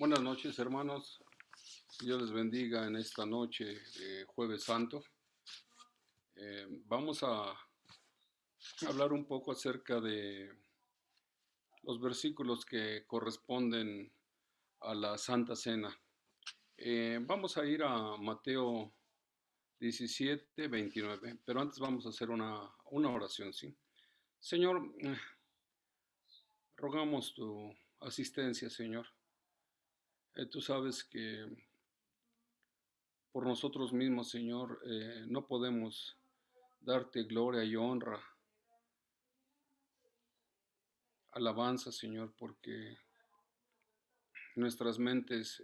Buenas noches, hermanos. Dios les bendiga en esta noche de Jueves Santo. Vamos a hablar un poco acerca de los versículos que corresponden a la Santa Cena. Vamos a ir a Mateo 17, 29, pero antes vamos a hacer una oración, ¿sí? Señor, rogamos tu asistencia, Señor. Tú sabes que por nosotros mismos, Señor, no podemos darte gloria y honra, alabanza, Señor, porque nuestras mentes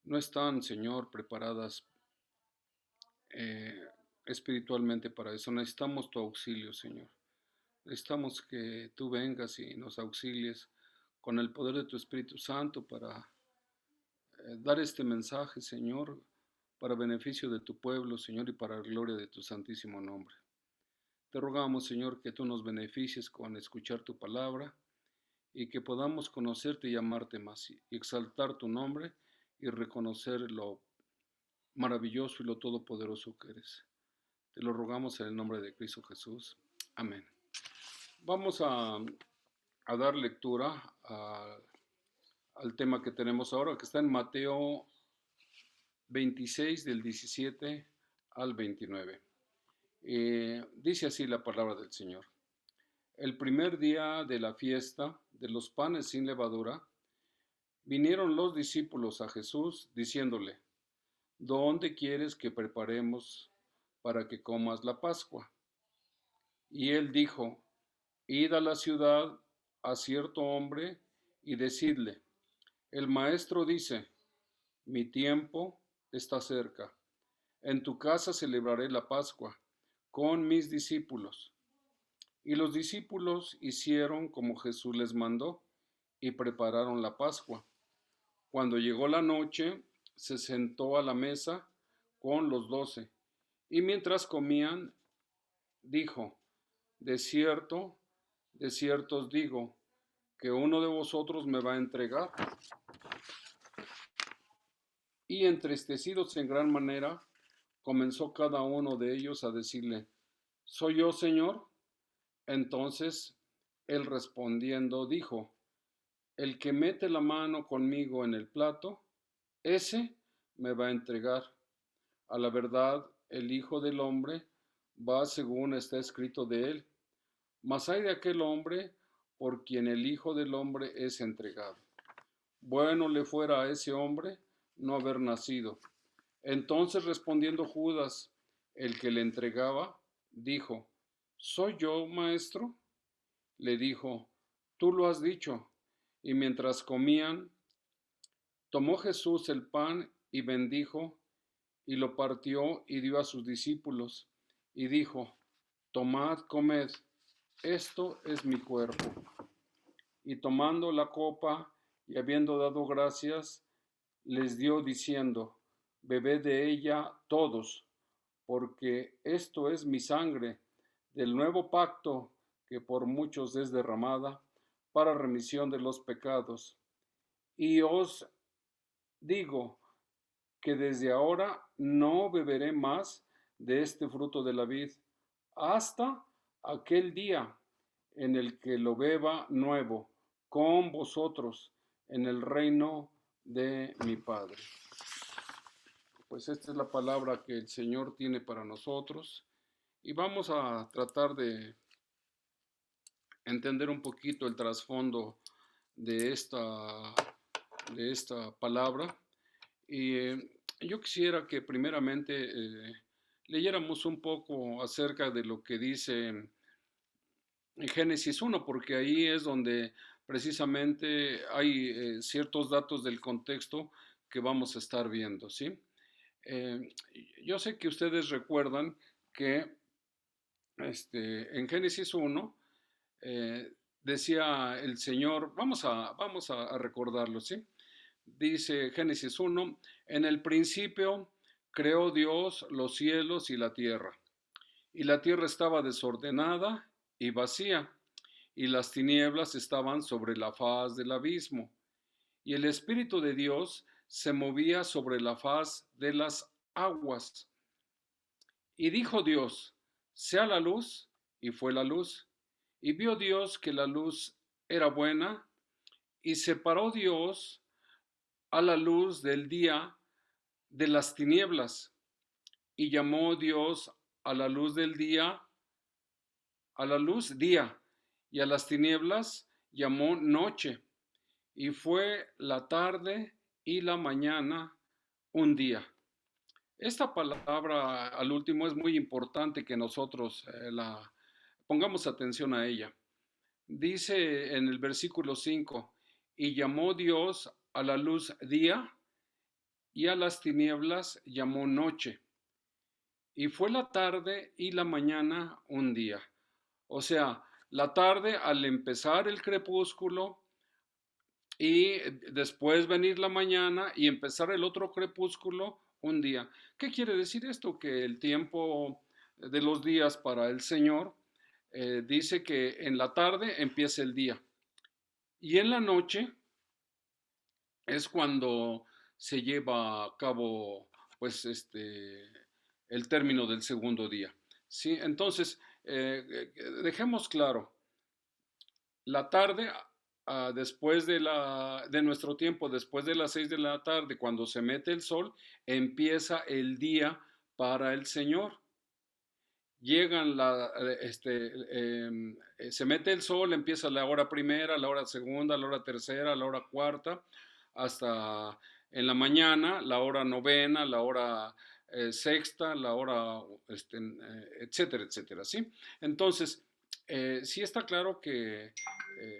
no están, Señor, preparadas eh, espiritualmente para eso. Necesitamos tu auxilio, Señor. Necesitamos que tú vengas y nos auxilies con el poder de tu Espíritu Santo para dar este mensaje, Señor, para beneficio de tu pueblo, Señor, y para la gloria de tu santísimo nombre. Te rogamos, Señor, que tú nos beneficies con escuchar tu palabra y que podamos conocerte y amarte más y exaltar tu nombre y reconocer lo maravilloso y lo todopoderoso que eres. Te lo rogamos en el nombre de Cristo Jesús. Amén. Vamos a dar lectura al tema que tenemos ahora, que está en Mateo 26 del 17 al 29. Dice así la palabra del Señor. El primer día de la fiesta de los panes sin levadura, vinieron los discípulos a Jesús diciéndole, ¿dónde quieres que preparemos para que comas la Pascua? Y él dijo, id a la ciudad a cierto hombre y decidle, el maestro dice, mi tiempo está cerca, en tu casa celebraré la Pascua con mis discípulos. Y los discípulos hicieron como Jesús les mandó y prepararon la Pascua. Cuando llegó la noche, se sentó a la mesa con los 12, y mientras comían, dijo, de cierto os digo, que uno de vosotros me va a entregar. Y entristecidos en gran manera, comenzó cada uno de ellos a decirle, ¿soy yo, Señor? Entonces él respondiendo dijo, el que mete la mano conmigo en el plato, ese me va a entregar. A la verdad, el Hijo del Hombre va según está escrito de él. Mas hay de aquel hombre por quien el Hijo del Hombre es entregado. Bueno le fuera a ese hombre no haber nacido. Entonces respondiendo Judas, el que le entregaba, dijo, ¿soy yo, maestro? Le dijo, tú lo has dicho. Y mientras comían, tomó Jesús el pan y bendijo, y lo partió y dio a sus discípulos, y dijo, tomad, comed, esto es mi cuerpo. Y tomando la copa, y habiendo dado gracias, les dio diciendo, bebed de ella todos, porque esto es mi sangre del nuevo pacto que por muchos es derramada para remisión de los pecados. Y os digo que desde ahora no beberé más de este fruto de la vid hasta aquel día en el que lo beba nuevo con vosotros en el reino de mi Padre. Pues esta es la palabra que el Señor tiene para nosotros y vamos a tratar de entender un poquito el trasfondo de de esta palabra. Y yo quisiera que primeramente leyéramos un poco acerca de lo que dice en Génesis 1, porque ahí es donde precisamente hay ciertos datos del contexto que vamos a estar viendo, ¿sí? Eh, yo sé que ustedes recuerdan que en Génesis 1 eh, decía el Señor, vamos a recordarlo, ¿sí? Dice Génesis 1, en el principio creó Dios los cielos y la tierra estaba desordenada y vacía, y las tinieblas estaban sobre la faz del abismo, y el Espíritu de Dios se movía sobre la faz de las aguas. Y dijo Dios, sea la luz, y fue la luz. Y vio Dios que la luz era buena, y separó Dios a la luz del día de las tinieblas, y llamó Dios a la luz del día, a la luz día, y a las tinieblas llamó noche, y fue la tarde y la mañana un día. Esta palabra al último es muy importante que nosotros la pongamos atención a ella. Dice en el versículo 5: y llamó Dios a la luz día y a las tinieblas llamó noche. Y fue la tarde y la mañana un día. O sea, la tarde al empezar el crepúsculo y después venir la mañana y empezar el otro crepúsculo un día. ¿Qué quiere decir esto? Que el tiempo de los días para el Señor dice que en la tarde empieza el día y en la noche es cuando se lleva a cabo pues el término del segundo día. ¿Sí? Entonces, dejemos claro, la tarde, después de nuestro tiempo, después de las 6 de la tarde, cuando se mete el sol, empieza el día para el Señor. Llegan se mete el sol, empieza la hora primera, la hora segunda, la hora tercera, la hora cuarta, hasta en la mañana, la hora novena, la hora sexta, la hora, etcétera, etcétera, ¿sí? Entonces, sí está claro que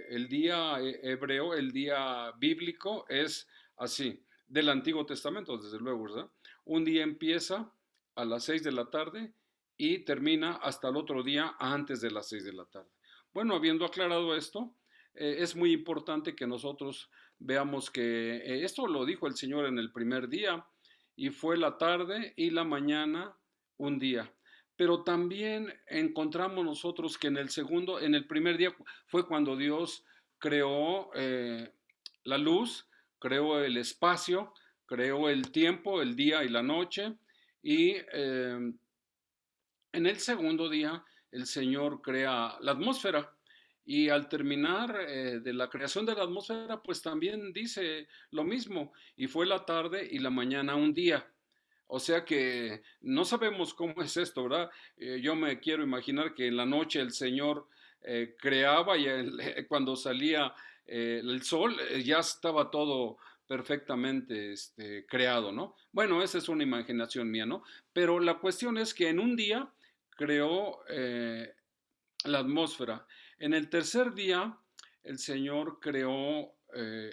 el día hebreo, el día bíblico es así, del Antiguo Testamento, desde luego, ¿verdad? Un día empieza a las 6 de la tarde y termina hasta el otro día antes de las 6 de la tarde. Bueno, habiendo aclarado esto, es muy importante que nosotros veamos que esto lo dijo el Señor en el primer día, y fue la tarde y la mañana un día. Pero también encontramos nosotros que en el segundo, en el primer día fue cuando Dios creó la luz, creó el espacio, creó el tiempo, el día y la noche, y en el segundo día el Señor crea la atmósfera. Y al terminar de la creación de la atmósfera, pues también dice lo mismo, y fue la tarde y la mañana un día. O sea que no sabemos cómo es esto, ¿verdad? Yo me quiero imaginar que en la noche el Señor creaba y cuando salía el sol ya estaba todo perfectamente creado, ¿no? Bueno, esa es una imaginación mía, ¿no? Pero la cuestión es que en un día creó la atmósfera. En el tercer día, el Señor creó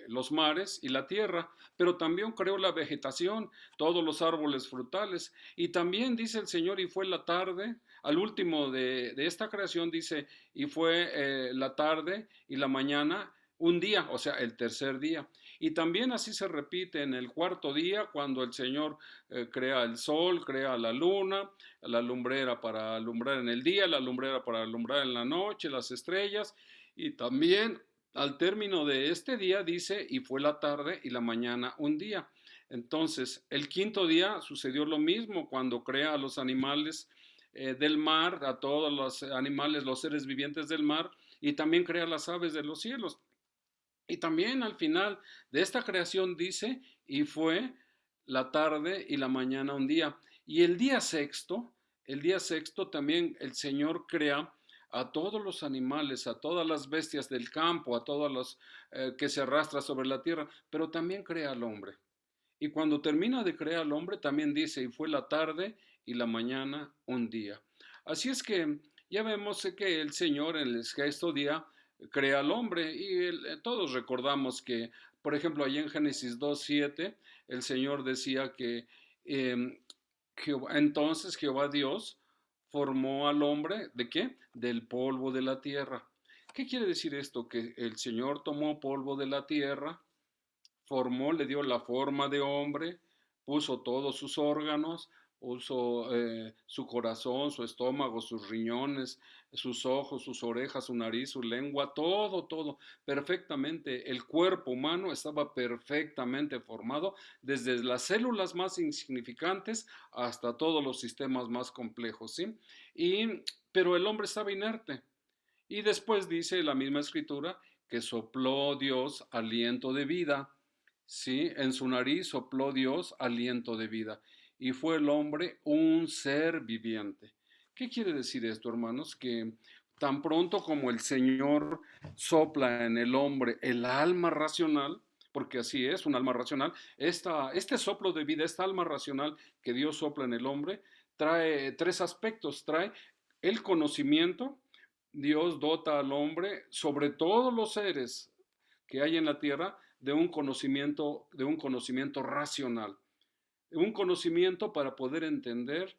los mares y la tierra, pero también creó la vegetación, todos los árboles frutales. Y también dice el Señor, y fue la tarde, al último de esta creación dice, y fue la tarde y la mañana un día, o sea, el tercer día. Y también así se repite en el cuarto día, cuando el Señor crea el sol, crea la luna, la lumbrera para alumbrar en el día, la lumbrera para alumbrar en la noche, las estrellas, y también al término de este día dice, y fue la tarde y la mañana un día. Entonces, el quinto día sucedió lo mismo cuando crea a los animales del mar, a todos los animales, los seres vivientes del mar, y también crea las aves de los cielos. Y también al final de esta creación dice, y fue la tarde y la mañana un día. Y el día sexto también el Señor crea a todos los animales, a todas las bestias del campo, a todos los que se arrastran sobre la tierra, pero también crea al hombre. Y cuando termina de crear al hombre, también dice, y fue la tarde y la mañana un día. Así es que ya vemos que el Señor en el sexto día crea al hombre y todos recordamos que, por ejemplo, allí en Génesis 2:7, el Señor decía que entonces Jehová Dios formó al hombre, ¿de qué? Del polvo de la tierra. ¿Qué quiere decir esto? Que el Señor tomó polvo de la tierra, formó, le dio la forma de hombre, puso todos sus órganos, usó su corazón, su estómago, sus riñones, sus ojos, sus orejas, su nariz, su lengua, todo, todo, perfectamente. El cuerpo humano estaba perfectamente formado, desde las células más insignificantes hasta todos los sistemas más complejos, ¿sí? Pero el hombre estaba inerte. Y después dice la misma escritura que sopló Dios aliento de vida, ¿sí? En su nariz sopló Dios aliento de vida. Y fue el hombre un ser viviente. ¿Qué quiere decir esto, hermanos? Que tan pronto como el Señor sopla en el hombre el alma racional, porque así es, un alma racional, este soplo de vida, esta alma racional que Dios sopla en el hombre, trae tres aspectos. Trae el conocimiento. Dios dota al hombre, sobre todos los seres que hay en la tierra, de un conocimiento racional, un conocimiento para poder entender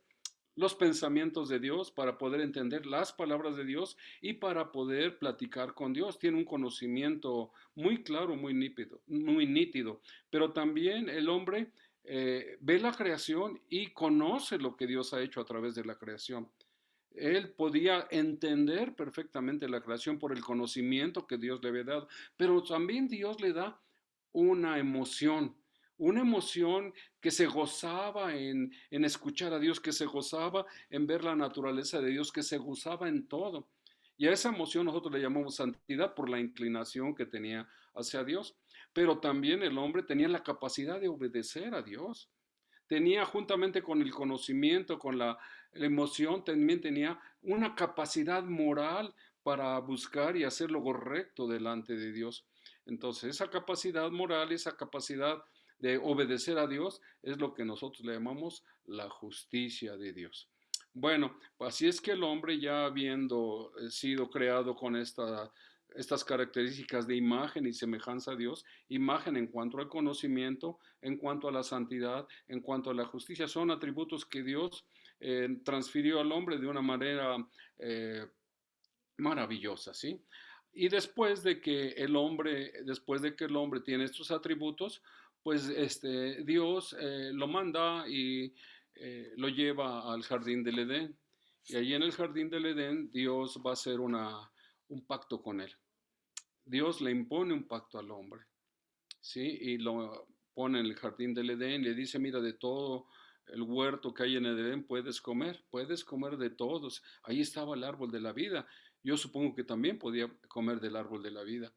los pensamientos de Dios, para poder entender las palabras de Dios y para poder platicar con Dios. Tiene un conocimiento muy claro, muy nítido. Pero también el hombre ve la creación y conoce lo que Dios ha hecho a través de la creación. Él podía entender perfectamente la creación por el conocimiento que Dios le había dado, pero también Dios le da una emoción, una emoción que se gozaba en escuchar a Dios, que se gozaba en ver la naturaleza de Dios, que se gozaba en todo. Y a esa emoción nosotros le llamamos santidad por la inclinación que tenía hacia Dios. Pero también el hombre tenía la capacidad de obedecer a Dios. Tenía, juntamente con el conocimiento, con la emoción, también tenía una capacidad moral para buscar y hacer lo correcto delante de Dios. Entonces, esa capacidad moral, esa capacidad de obedecer a Dios es lo que nosotros le llamamos la justicia de Dios. Bueno, así es que el hombre, ya habiendo sido creado con estas características de imagen y semejanza a Dios, imagen en cuanto al conocimiento, en cuanto a la santidad, en cuanto a la justicia, son atributos que Dios transfirió al hombre de una manera eh, maravillosa, ¿sí? Y después de que el hombre tiene estos atributos, pues Dios lo manda y lo lleva al jardín del Edén. Y allí en el jardín del Edén Dios va a hacer un pacto con él. Dios le impone un pacto al hombre, ¿sí? Y lo pone en el jardín del Edén, le dice, mira, de todo el huerto que hay en el Edén puedes comer de todos. Ahí estaba el árbol de la vida. Yo supongo que también podía comer del árbol de la vida,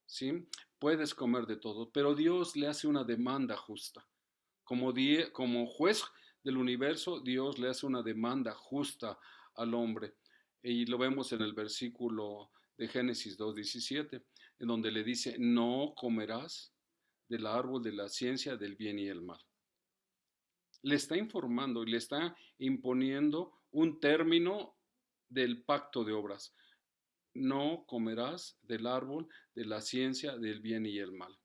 ¿sí? Puedes comer de todo, pero Dios le hace una demanda justa. Como juez del universo, Dios le hace una demanda justa al hombre. Y lo vemos en el versículo de Génesis 2:17, en donde le dice, no comerás del árbol de la ciencia del bien y el mal. Le está informando y le está imponiendo un término del pacto de obras. No comerás del árbol de la ciencia del bien y el mal.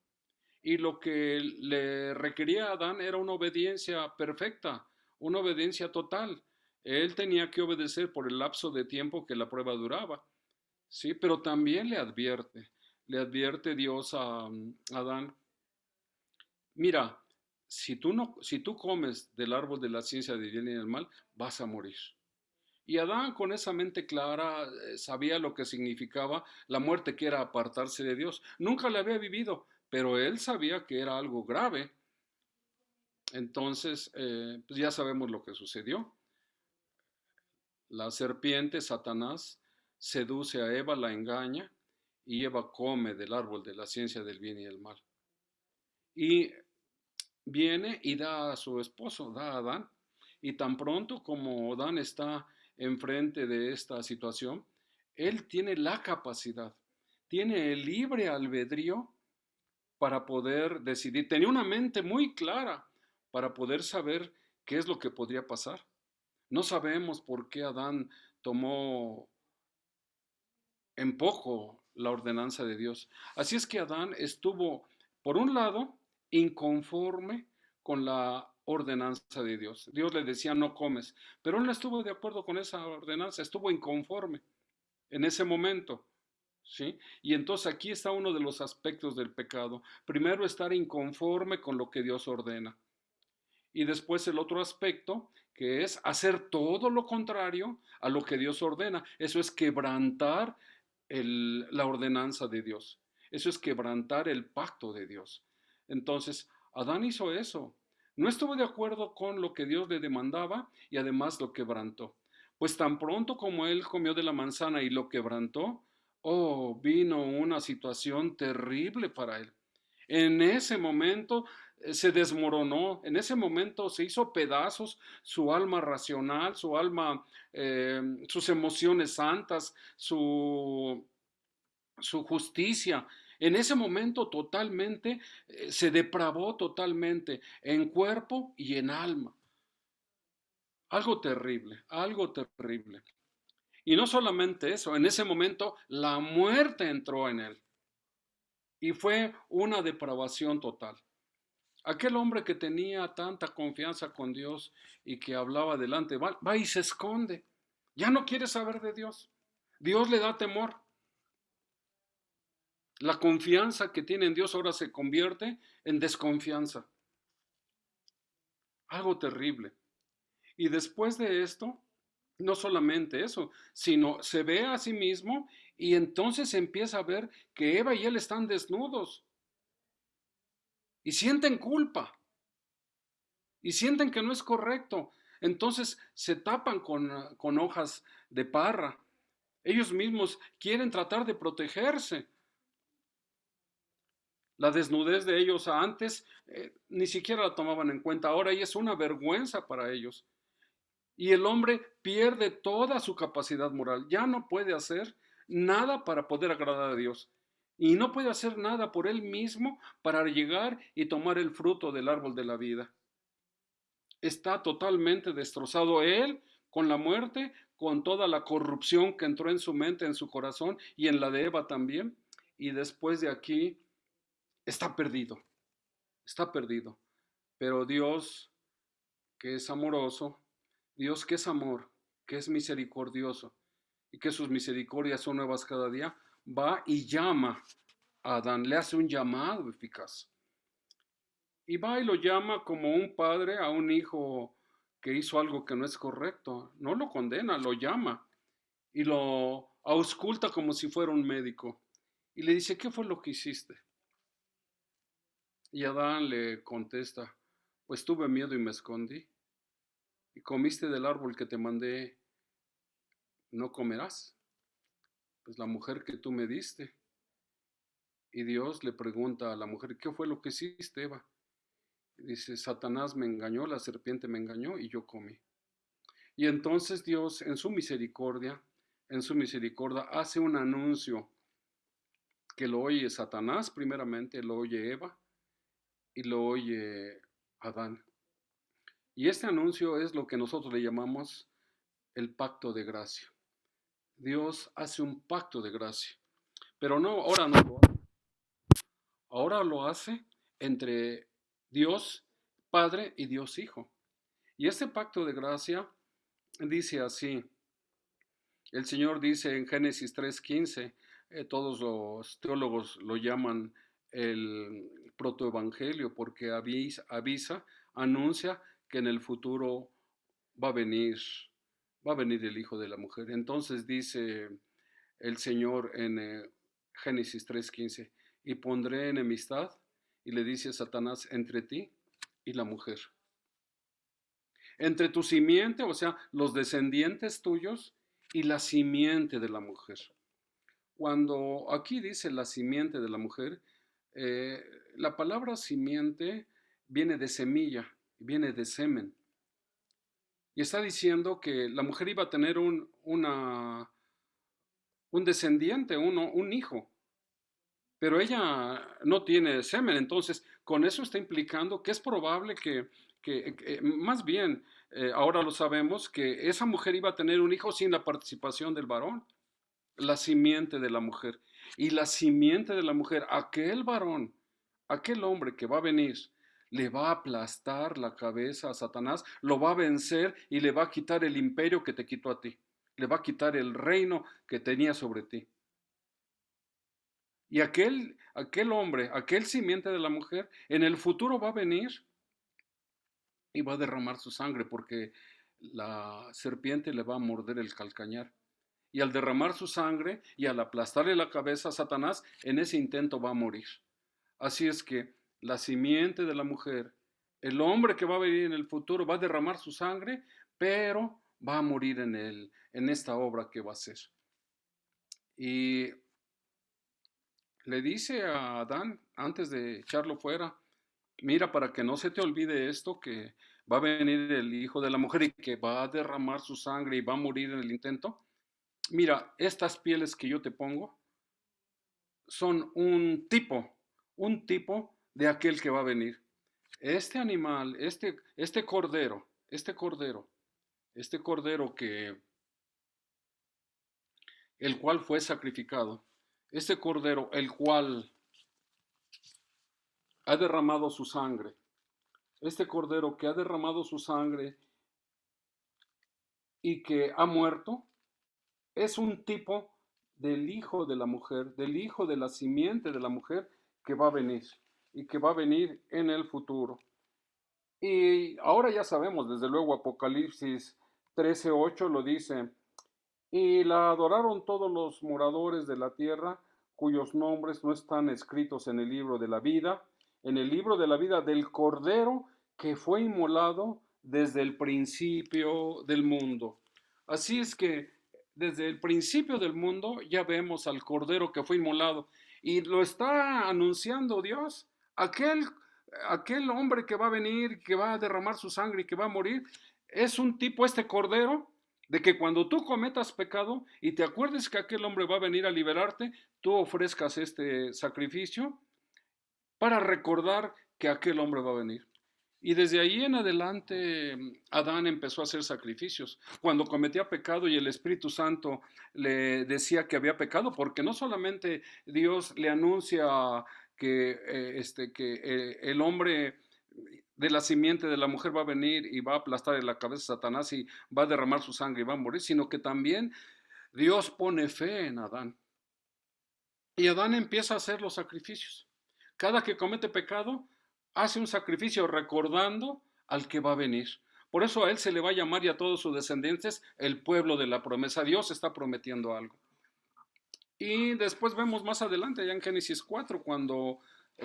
Y lo que le requería a Adán era una obediencia perfecta, una obediencia total. Él tenía que obedecer por el lapso de tiempo que la prueba duraba, ¿sí? Pero también le advierte Dios a Adán, mira, si tú comes del árbol de la ciencia del bien y del mal, vas a morir. Y Adán, con esa mente clara, sabía lo que significaba la muerte, que era apartarse de Dios. Nunca la había vivido, pero él sabía que era algo grave. Entonces, pues ya sabemos lo que sucedió. La serpiente, Satanás, seduce a Eva, la engaña, y Eva come del árbol de la ciencia del bien y del mal. Y viene y da a su esposo, da a Adán. Y tan pronto como Adán está enfrente de esta situación, él tiene la capacidad, tiene el libre albedrío para poder decidir. Tenía una mente muy clara para poder saber qué es lo que podría pasar. No sabemos por qué Adán tomó en poco la ordenanza de Dios. Así es que Adán estuvo, por un lado, inconforme con la ordenanza de Dios. Dios le decía, no comes, pero él no estuvo de acuerdo con esa ordenanza, estuvo inconforme en ese momento. ¿Sí? Y entonces aquí está uno de los aspectos del pecado. Primero, estar inconforme con lo que Dios ordena. Y después el otro aspecto, que es hacer todo lo contrario a lo que Dios ordena. Eso es quebrantar la ordenanza de Dios. Eso es quebrantar el pacto de Dios. Entonces, Adán hizo eso. No estuvo de acuerdo con lo que Dios le demandaba y además lo quebrantó. Pues tan pronto como él comió de la manzana y lo quebrantó, oh, vino una situación terrible para él. En ese momento se desmoronó, en ese momento se hizo pedazos su alma racional, su alma, sus emociones santas, su justicia. En ese momento totalmente se depravó totalmente en cuerpo y en alma. Algo terrible, algo terrible. Y no solamente eso, en ese momento la muerte entró en él y fue una depravación total. Aquel hombre que tenía tanta confianza con Dios y que hablaba delante, va y se esconde. Ya no quiere saber de Dios. Dios le da temor. La confianza que tiene en Dios ahora se convierte en desconfianza. Algo terrible. Y después de esto, no solamente eso, sino se ve a sí mismo y entonces empieza a ver que Eva y él están desnudos y sienten culpa y sienten que no es correcto. Entonces se tapan con hojas de parra. Ellos mismos quieren tratar de protegerse. La desnudez de ellos antes ni siquiera la tomaban en cuenta. Ahora ya es una vergüenza para ellos. Y el hombre pierde toda su capacidad moral. Ya no puede hacer nada para poder agradar a Dios. Y no puede hacer nada por él mismo para llegar y tomar el fruto del árbol de la vida. Está totalmente destrozado él con la muerte, con toda la corrupción que entró en su mente, en su corazón y en la de Eva también. Y después de aquí está perdido, está perdido. Pero Dios, que es amoroso, Dios que es amor, que es misericordioso y que sus misericordias son nuevas cada día, va y llama a Adán, le hace un llamado eficaz. Y va y lo llama como un padre a un hijo que hizo algo que no es correcto. No lo condena, lo llama y lo ausculta como si fuera un médico. Y le dice, ¿qué fue lo que hiciste? Y Adán le contesta, pues tuve miedo y me escondí. Y comiste del árbol que te mandé, no comerás. Pues la mujer que tú me diste. Y Dios le pregunta a la mujer, ¿qué fue lo que hiciste, Eva? Y dice, Satanás me engañó, la serpiente me engañó y yo comí. Y entonces Dios, en su misericordia, hace un anuncio que lo oye Satanás, primeramente lo oye Eva y lo oye Adán. Y este anuncio es lo que nosotros le llamamos el pacto de gracia. Dios hace un pacto de gracia, pero no, ahora no lo hace. Ahora lo hace entre Dios Padre y Dios Hijo. Y este pacto de gracia dice así, el Señor dice en Génesis 3:15, todos los teólogos lo llaman el protoevangelio porque avisa, anuncia que en el futuro va a venir, va a venir el Hijo de la Mujer. Entonces dice el Señor en Génesis 3:15, y pondré enemistad, y le dice a Satanás, entre ti y la mujer, entre tu simiente, o sea, los descendientes tuyos, y la simiente de la mujer. Cuando aquí dice la simiente de la mujer, eh, la palabra simiente viene de semilla, viene de semen. Y está diciendo que la mujer iba a tener un descendiente, un hijo, pero ella no tiene semen, entonces con eso está implicando que es probable que más bien, ahora lo sabemos, que esa mujer iba a tener un hijo sin la participación del varón, la simiente de la mujer. Y la simiente de la mujer, aquel varón, aquel hombre que va a venir, le va a aplastar la cabeza a Satanás, lo va a vencer y le va a quitar el imperio que te quitó a ti, le va a quitar el reino que tenía sobre ti. Y aquel hombre, aquel simiente de la mujer, en el futuro va a venir y va a derramar su sangre porque la serpiente le va a morder el calcañar. Y al derramar su sangre y al aplastarle la cabeza a Satanás, en ese intento va a morir. Así es que la simiente de la mujer, el hombre que va a venir en el futuro, va a derramar su sangre, pero va a morir en esta obra que va a hacer. Y le dice a Adán, antes de echarlo fuera, mira, para que no se te olvide esto, que va a venir el hijo de la mujer y que va a derramar su sangre y va a morir en el intento. Mira, estas pieles que yo te pongo son un tipo de aquel que va a venir. Este animal, este cordero que, el cual fue sacrificado, este cordero, el cual ha derramado su sangre, este cordero que ha derramado su sangre y que ha muerto, es un tipo del hijo de la mujer, del hijo de la simiente de la mujer que va a venir y que va a venir en el futuro. Y ahora ya sabemos, desde luego Apocalipsis 13:8 lo dice, y la adoraron todos los moradores de la tierra cuyos nombres no están escritos en el libro de la vida, en el libro de la vida del Cordero que fue inmolado desde el principio del mundo. Así es que desde el principio del mundo ya vemos al Cordero que fue inmolado y lo está anunciando Dios, aquel hombre que va a venir, que va a derramar su sangre y que va a morir, es un tipo, este Cordero, de que cuando tú cometas pecado y te acuerdes que aquel hombre va a venir a liberarte, tú ofrezcas este sacrificio para recordar que aquel hombre va a venir. Y desde ahí en adelante Adán empezó a hacer sacrificios. Cuando cometía pecado y el Espíritu Santo le decía que había pecado, porque no solamente Dios le anuncia que el hombre de la simiente de la mujer va a venir y va a aplastar en la cabeza a Satanás y va a derramar su sangre y va a morir, sino que también Dios pone fe en Adán. Y Adán empieza a hacer los sacrificios. Cada que comete pecado, hace un sacrificio recordando al que va a venir. Por eso a él se le va a llamar y a todos sus descendientes el pueblo de la promesa. Dios está prometiendo algo. Y después vemos más adelante, ya en Génesis 4, cuando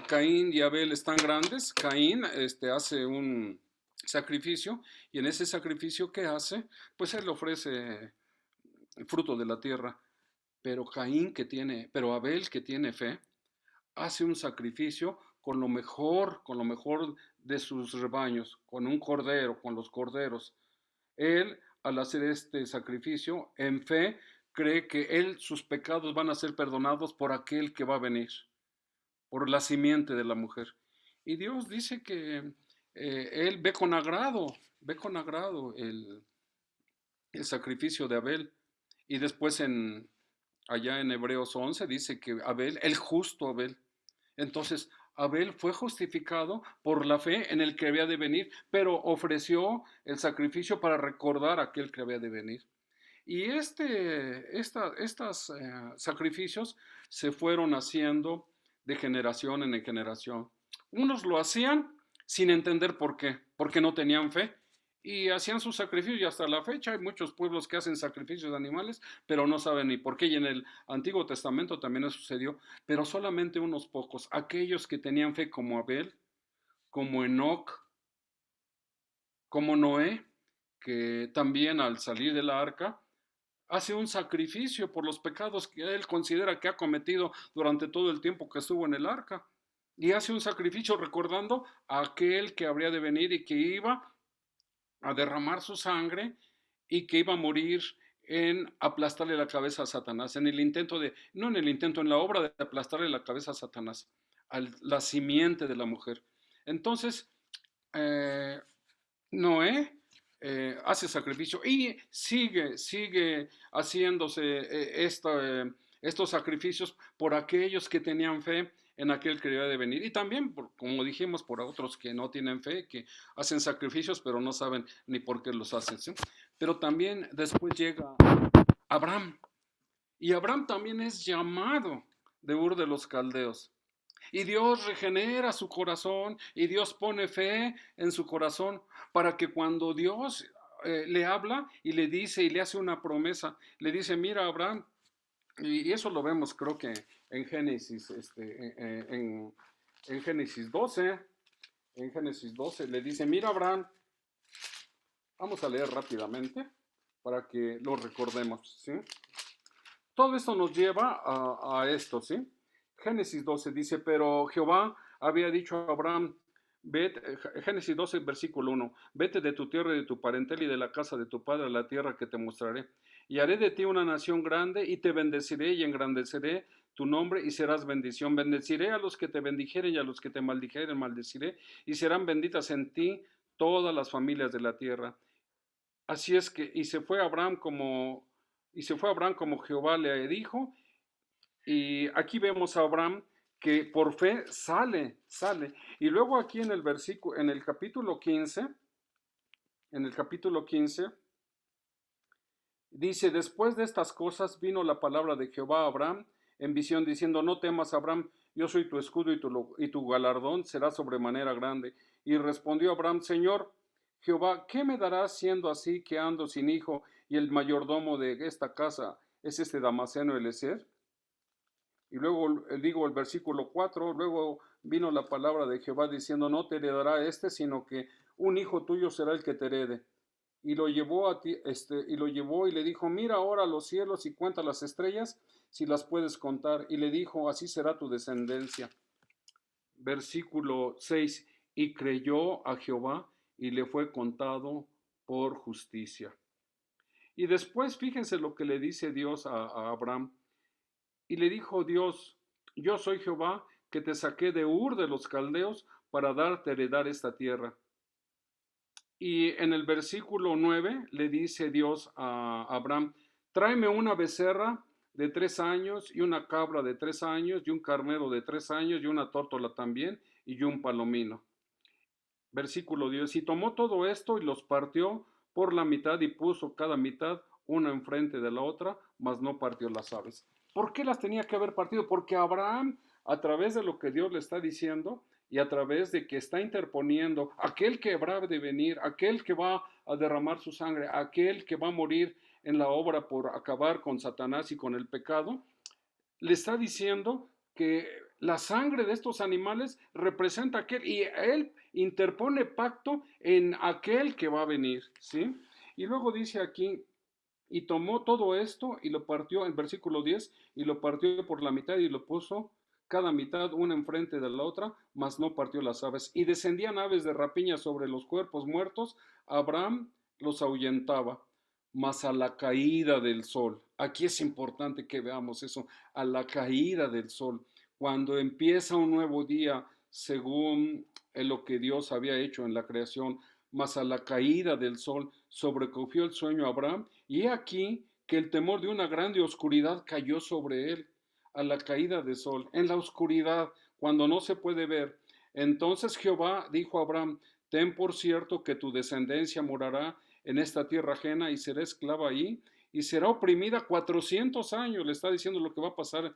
Caín y Abel están grandes, Caín hace un sacrificio y en ese sacrificio que hace, pues él ofrece el fruto de la tierra. Pero Abel que tiene fe, hace un sacrificio con lo mejor de sus rebaños, con un cordero, con los corderos. Él, al hacer este sacrificio, en fe, cree que sus pecados van a ser perdonados por aquel que va a venir, por la simiente de la mujer. Y Dios dice que él ve con agrado el sacrificio de Abel. Y después allá en Hebreos 11 dice que Abel, el justo Abel. Entonces, Abel fue justificado por la fe en el que había de venir, pero ofreció el sacrificio para recordar a aquel que había de venir. Y estos sacrificios se fueron haciendo de generación en generación. Unos lo hacían sin entender por qué, porque no tenían fe. Y hacían sus sacrificios y hasta la fecha hay muchos pueblos que hacen sacrificios de animales, pero no saben ni por qué. Y en el Antiguo Testamento también eso sucedió, pero solamente unos pocos, aquellos que tenían fe como Abel, como Enoc, como Noé, que también al salir de la arca hace un sacrificio por los pecados que él considera que ha cometido durante todo el tiempo que estuvo en el arca. Y hace un sacrificio recordando a aquel que habría de venir y que iba a derramar su sangre y que iba a morir en aplastarle la cabeza a Satanás, no en el intento, en la obra de aplastarle la cabeza a Satanás, a la simiente de la mujer. Entonces, eh, Noé hace sacrificio y sigue haciéndose estos sacrificios por aquellos que tenían fe en aquel que debía de venir. Y también, como dijimos, por otros que no tienen fe, que hacen sacrificios, pero no saben ni por qué los hacen, ¿sí? Pero también después llega Abraham. Y Abraham también es llamado de Ur de los Caldeos. Y Dios regenera su corazón y Dios pone fe en su corazón para que cuando Dios le habla y le dice y le hace una promesa, le dice, mira Abraham, y eso lo vemos creo que en Génesis, en Génesis 12, en Génesis 12 le dice, mira Abraham, vamos a leer rápidamente para que lo recordemos, ¿sí? Todo esto nos lleva a esto, ¿sí? Génesis 12 dice, pero Jehová había dicho a Abraham, vete, Génesis 12, versículo 1, vete de tu tierra y de tu parentela y de la casa de tu padre a la tierra que te mostraré. Y haré de ti una nación grande y te bendeciré y engrandeceré tu nombre y serás bendición. Bendeciré a los que te bendijeren y a los que te maldijeren maldeciré y serán benditas en ti todas las familias de la tierra. Así es que, y se fue Abraham como Jehová le dijo, y aquí vemos a Abraham que por fe sale. Y luego aquí en el versículo, en el capítulo 15, dice, después de estas cosas vino la palabra de Jehová a Abraham en visión diciendo, no temas Abraham, yo soy tu escudo y tu galardón será sobremanera grande. Y respondió Abraham, Señor Jehová, ¿qué me darás siendo así que ando sin hijo y el mayordomo de esta casa es este Damaseno Eliezer? Y luego digo el versículo 4, luego vino la palabra de Jehová diciendo, no te heredará este, sino que un hijo tuyo será el que te herede. Y lo llevó y lo llevó y le dijo, mira ahora los cielos y cuenta las estrellas, si las puedes contar. Y le dijo, así será tu descendencia. Versículo 6, y creyó a Jehová y le fue contado por justicia. Y después fíjense lo que le dice Dios a Abraham. Y le dijo Dios, yo soy Jehová que te saqué de Ur de los Caldeos para darte a heredar esta tierra. Y en el versículo 9 le dice Dios a Abraham, tráeme una becerra de 3 años y una cabra de 3 años y un carnero de 3 años y una tórtola también y un palomino. Versículo 10, y tomó todo esto y los partió por la mitad y puso cada mitad una enfrente de la otra, mas no partió las aves. ¿Por qué las tenía que haber partido? Porque Abraham, a través de lo que Dios le está diciendo y a través de que está interponiendo aquel que habrá de venir, aquel que va a derramar su sangre, aquel que va a morir en la obra por acabar con Satanás y con el pecado, le está diciendo que la sangre de estos animales representa aquel y él interpone pacto en aquel que va a venir, ¿sí? Y luego dice aquí, y tomó todo esto y lo partió, en versículo 10, y lo partió por la mitad y lo puso cada mitad una enfrente de la otra, mas no partió las aves. Y descendían aves de rapiña sobre los cuerpos muertos, Abraham los ahuyentaba, mas a la caída del sol. Aquí es importante que veamos eso, a la caída del sol, cuando empieza un nuevo día según lo que Dios había hecho en la creación, mas a la caída del sol sobrecogió el sueño a Abraham, y he aquí que el temor de una grande oscuridad cayó sobre él, a la caída del sol, en la oscuridad, cuando no se puede ver. Entonces Jehová dijo a Abraham, ten por cierto que tu descendencia morará en esta tierra ajena y será esclava ahí y será oprimida 400 años. Le está diciendo lo que va a pasar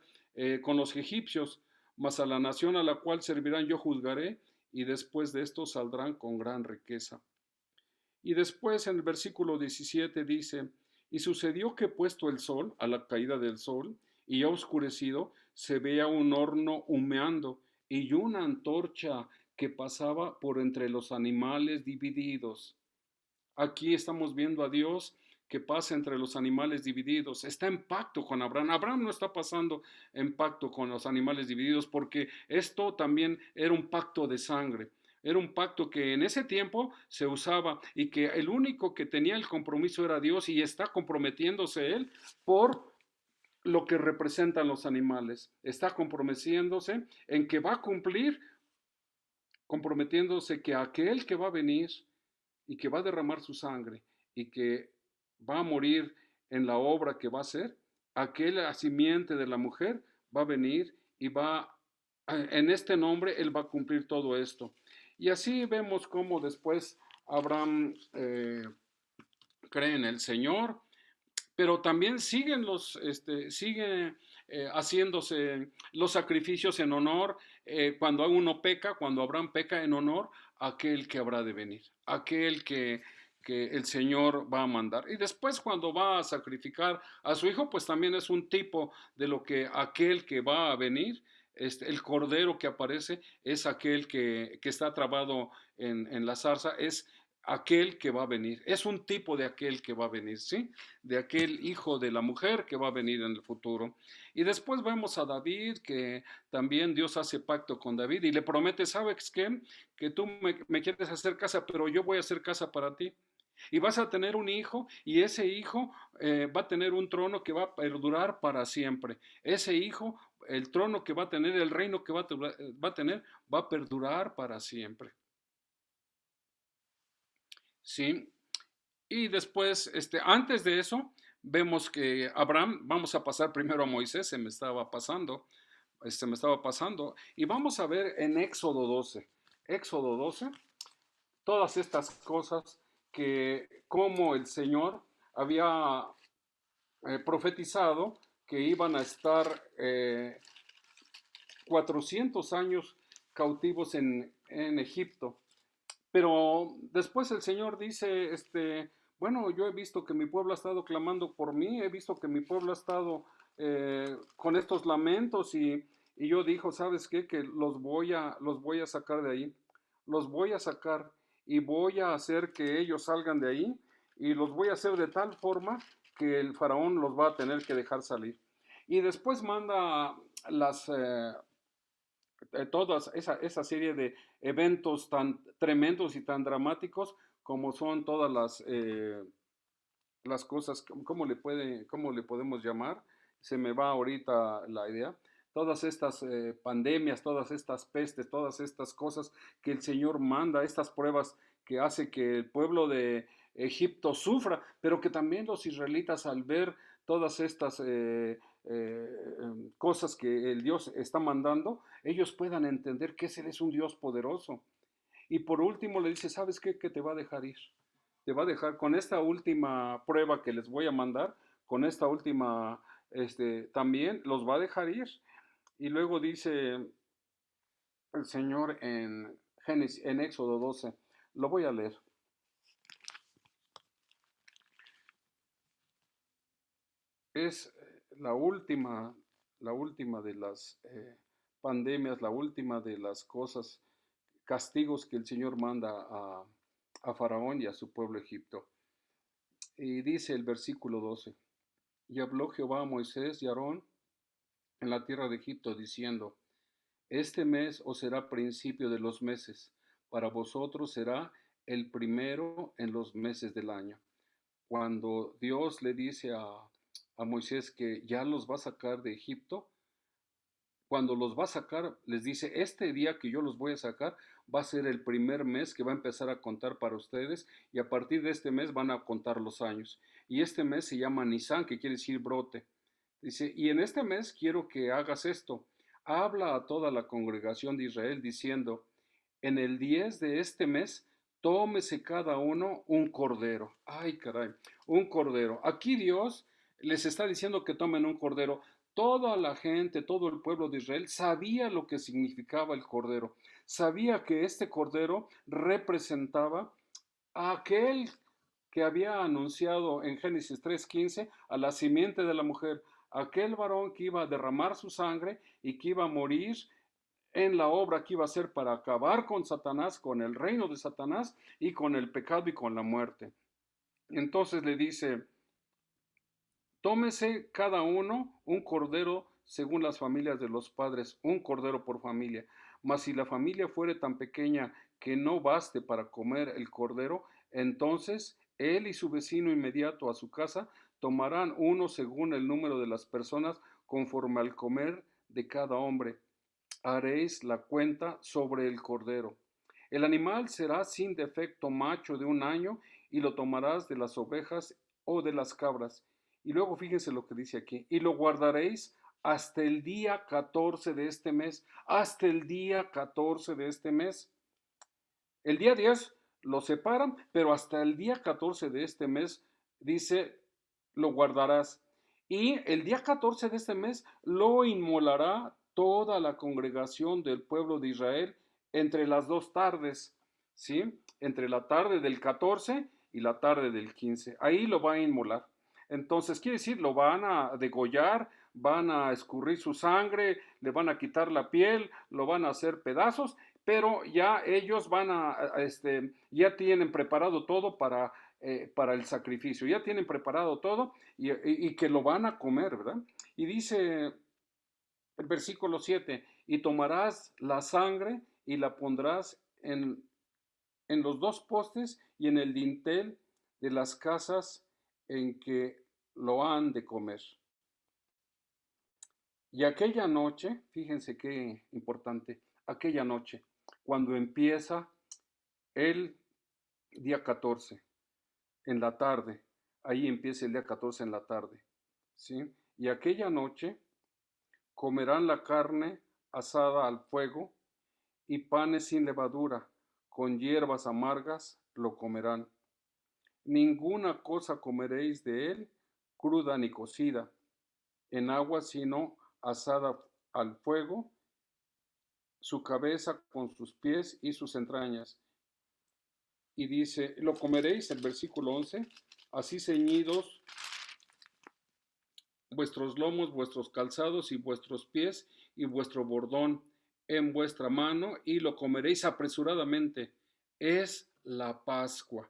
con los egipcios, mas a la nación a la cual servirán yo juzgaré y después de esto saldrán con gran riqueza. Y después en el versículo 17 dice, y sucedió que puesto el sol, a la caída del sol, y ya oscurecido, se veía un horno humeando y una antorcha que pasaba por entre los animales divididos. Aquí estamos viendo a Dios que pasa entre los animales divididos. Está en pacto con Abraham. Abraham no está pasando en pacto con los animales divididos porque esto también era un pacto de sangre. Era un pacto que en ese tiempo se usaba y que el único que tenía el compromiso era Dios y está comprometiéndose él por lo que representan los animales. Está comprometiéndose en que va a cumplir, comprometiéndose que aquel que va a venir y que va a derramar su sangre y que va a morir en la obra que va a hacer, aquella simiente de la mujer va a venir y en este nombre, él va a cumplir todo esto. Y así vemos cómo después Abraham cree en el Señor, pero también siguen haciéndose los sacrificios en honor, cuando uno peca, cuando Abraham peca en honor a aquel que habrá de venir, aquel que el Señor va a mandar. Y después cuando va a sacrificar a su hijo, pues también es un tipo de lo que aquel que va a venir, el cordero que aparece, es aquel que está trabado en la zarza, es aquel que va a venir, es un tipo de aquel que va a venir, ¿sí? De aquel hijo de la mujer que va a venir en el futuro. Y después vemos a David, que también Dios hace pacto con David y le promete, ¿sabes qué? Que tú me quieres hacer casa, pero yo voy a hacer casa para ti. Y vas a tener un hijo y ese hijo va a tener un trono que va a perdurar para siempre. Ese hijo, el trono que va a tener, el reino que va a tener, va a perdurar para siempre. ¿Sí? Y después, antes de eso, vemos que Abraham, vamos a pasar primero a Moisés, se me estaba pasando, y vamos a ver en Éxodo 12, todas estas cosas que como el Señor había profetizado que iban a estar 400 años cautivos en Egipto. Pero después el Señor dice, bueno, yo he visto que mi pueblo ha estado clamando por mí, he visto que mi pueblo ha estado con estos lamentos y yo dijo, ¿sabes qué? Que los voy a sacar de ahí, los voy a sacar y voy a hacer que ellos salgan de ahí y los voy a hacer de tal forma que el faraón los va a tener que dejar salir. Y después manda las, toda esa serie de eventos tan tremendos y tan dramáticos como son todas las cosas, cómo le podemos llamar? Se me va ahorita la idea. Todas estas pandemias, todas estas pestes, todas estas cosas que el Señor manda, estas pruebas que hace que el pueblo de Egipto sufra, pero que también los israelitas al ver todas estas cosas que el Dios está mandando, ellos puedan entender que Él es un Dios poderoso. Y por último le dice, ¿sabes qué? Que te va a dejar ir. Te va a dejar con esta última prueba que les voy a mandar, con esta última, también los va a dejar ir. Y luego dice el Señor en Génesis, en Éxodo 12, lo voy a leer. Es la última de las pandemias, la última de las cosas, castigos que el Señor manda a Faraón y a su pueblo Egipto. Y dice el versículo 12, y habló Jehová a Moisés y a Aarón en la tierra de Egipto, diciendo, este mes os será principio de los meses, para vosotros será el primero en los meses del año. Cuando Dios le dice a Moisés que ya los va a sacar de Egipto, cuando los va a sacar, les dice, este día que yo los voy a sacar va a ser el primer mes que va a empezar a contar para ustedes y a partir de este mes van a contar los años. Y este mes se llama Nisan, que quiere decir brote. Dice, y en este mes quiero que hagas esto. Habla a toda la congregación de Israel diciendo, en el 10 de este mes, tómese cada uno un cordero. Ay, caray, un cordero. Aquí Dios les está diciendo que tomen un cordero. Toda la gente, todo el pueblo de Israel sabía lo que significaba el cordero. Sabía que este cordero representaba a aquel que había anunciado en Génesis 3:15 a la simiente de la mujer, aquel varón que iba a derramar su sangre y que iba a morir en la obra que iba a hacer para acabar con Satanás, con el reino de Satanás y con el pecado y con la muerte. Entonces le dice, tómese cada uno un cordero según las familias de los padres, un cordero por familia. Mas si la familia fuere tan pequeña que no baste para comer el cordero, entonces él y su vecino inmediato a su casa tomarán uno según el número de las personas conforme al comer de cada hombre. Haréis la cuenta sobre el cordero. El animal será sin defecto macho de un año y lo tomarás de las ovejas o de las cabras. Y luego fíjense lo que dice aquí. Y lo guardaréis hasta el día 14 de este mes. Hasta el día 14 de este mes. El día 10 lo separan, pero hasta el día 14 de este mes, dice, lo guardarás. Y el día 14 de este mes lo inmolará toda la congregación del pueblo de Israel entre las dos tardes, ¿sí? Entre la tarde del 14 y la tarde del 15. Ahí lo va a inmolar. Entonces, quiere decir, lo van a degollar, van a escurrir su sangre, le van a quitar la piel, lo van a hacer pedazos, pero ya ellos van ya tienen preparado todo para el sacrificio, ya tienen preparado todo y que lo van a comer, ¿verdad? Y dice el versículo 7, y tomarás la sangre y la pondrás en los dos postes y en el dintel de las casas en que lo han de comer. Y aquella noche, fíjense qué importante, aquella noche, cuando empieza el día 14, en la tarde, ahí empieza el día 14 en la tarde, ¿sí? Y aquella noche comerán la carne asada al fuego y panes sin levadura, con hierbas amargas lo comerán. Ninguna cosa comeréis de él, cruda ni cocida, en agua, sino asada al fuego, su cabeza con sus pies y sus entrañas. Y dice, lo comeréis, el versículo 11, así ceñidos vuestros lomos, vuestros calzados y vuestros pies y vuestro bordón en vuestra mano y lo comeréis apresuradamente. Es la Pascua.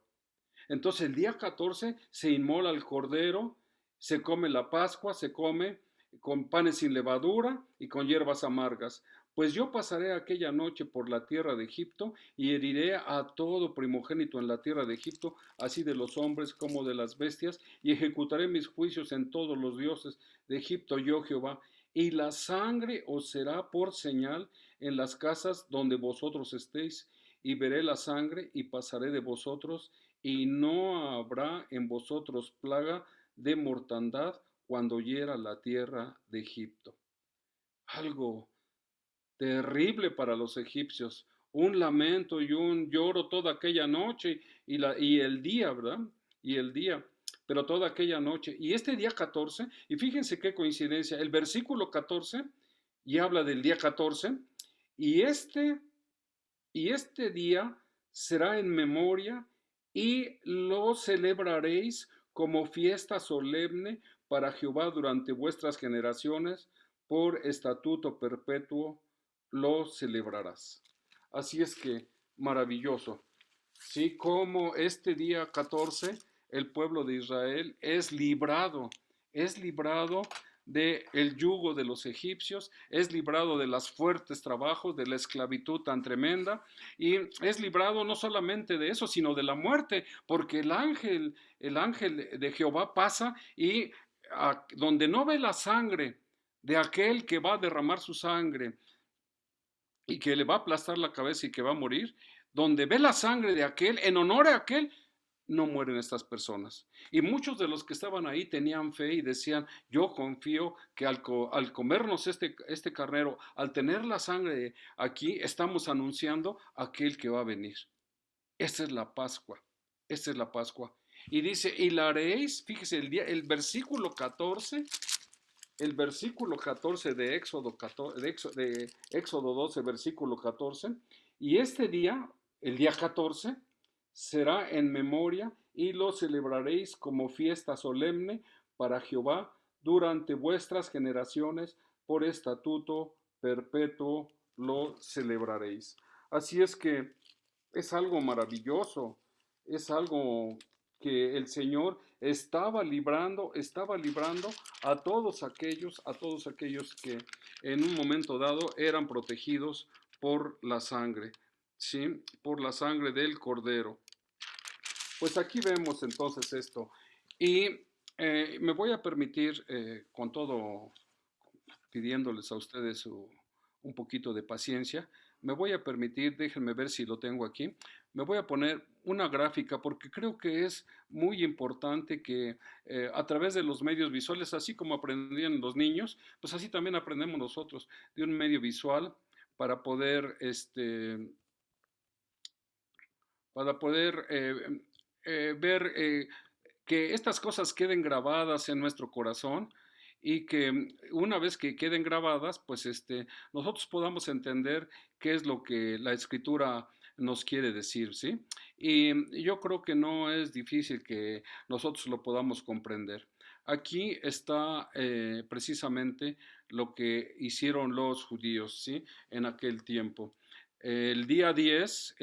Entonces el día 14 se inmola el cordero, se come la Pascua, se come con panes sin levadura y con hierbas amargas. Pues yo pasaré aquella noche por la tierra de Egipto y heriré a todo primogénito en la tierra de Egipto, así de los hombres como de las bestias, y ejecutaré mis juicios en todos los dioses de Egipto, yo Jehová. Y la sangre os será por señal en las casas donde vosotros estéis, y veré la sangre y pasaré de vosotros, y no habrá en vosotros plaga de mortandad cuando hiera la tierra de Egipto. Algo terrible para los egipcios, un lamento y un lloro toda aquella noche y el día, ¿verdad? Y el día, pero toda aquella noche. Y este día 14, y fíjense qué coincidencia, el versículo 14 y habla del día 14, y este y este día será en memoria y lo celebraréis como fiesta solemne para Jehová durante vuestras generaciones, por estatuto perpetuo lo celebrarás. Así es que maravilloso. Sí, como este día 14 el pueblo de Israel es librado de el yugo de los egipcios, es librado de los fuertes trabajos, de la esclavitud tan tremenda, y es librado no solamente de eso, sino de la muerte, porque el ángel de Jehová pasa y donde no ve la sangre de aquel que va a derramar su sangre y que le va a aplastar la cabeza y que va a morir, donde ve la sangre de aquel, en honor a aquel, no mueren estas personas. Y muchos de los que estaban ahí tenían fe y decían, yo confío que al comernos este carnero, al tener la sangre aquí, estamos anunciando a aquel que va a venir. Esta es la Pascua, esta es la Pascua. Y dice, y la haréis, fíjese, el versículo 14 de Éxodo, 14, de Éxodo 12, versículo 14, y este día, el día 14, será en memoria y lo celebraréis como fiesta solemne para Jehová durante vuestras generaciones, por estatuto perpetuo lo celebraréis. Así es que es algo maravilloso, es algo que el Señor estaba librando a todos aquellos que en un momento dado eran protegidos por la sangre, ¿sí? Por la sangre del Cordero. Pues aquí vemos entonces esto. Y me voy a permitir, con todo, pidiéndoles a ustedes un poquito de paciencia, me voy a permitir, déjenme ver si lo tengo aquí, me voy a poner una gráfica porque creo que es muy importante que a través de los medios visuales, así como aprendían los niños, pues así también aprendemos nosotros de un medio visual para poder, ver que estas cosas queden grabadas en nuestro corazón y que una vez que queden grabadas, pues nosotros podamos entender qué es lo que la escritura nos quiere decir, ¿sí? Y yo creo que no es difícil que nosotros lo podamos comprender. Aquí está precisamente lo que hicieron los judíos, ¿sí? En aquel tiempo. El día 10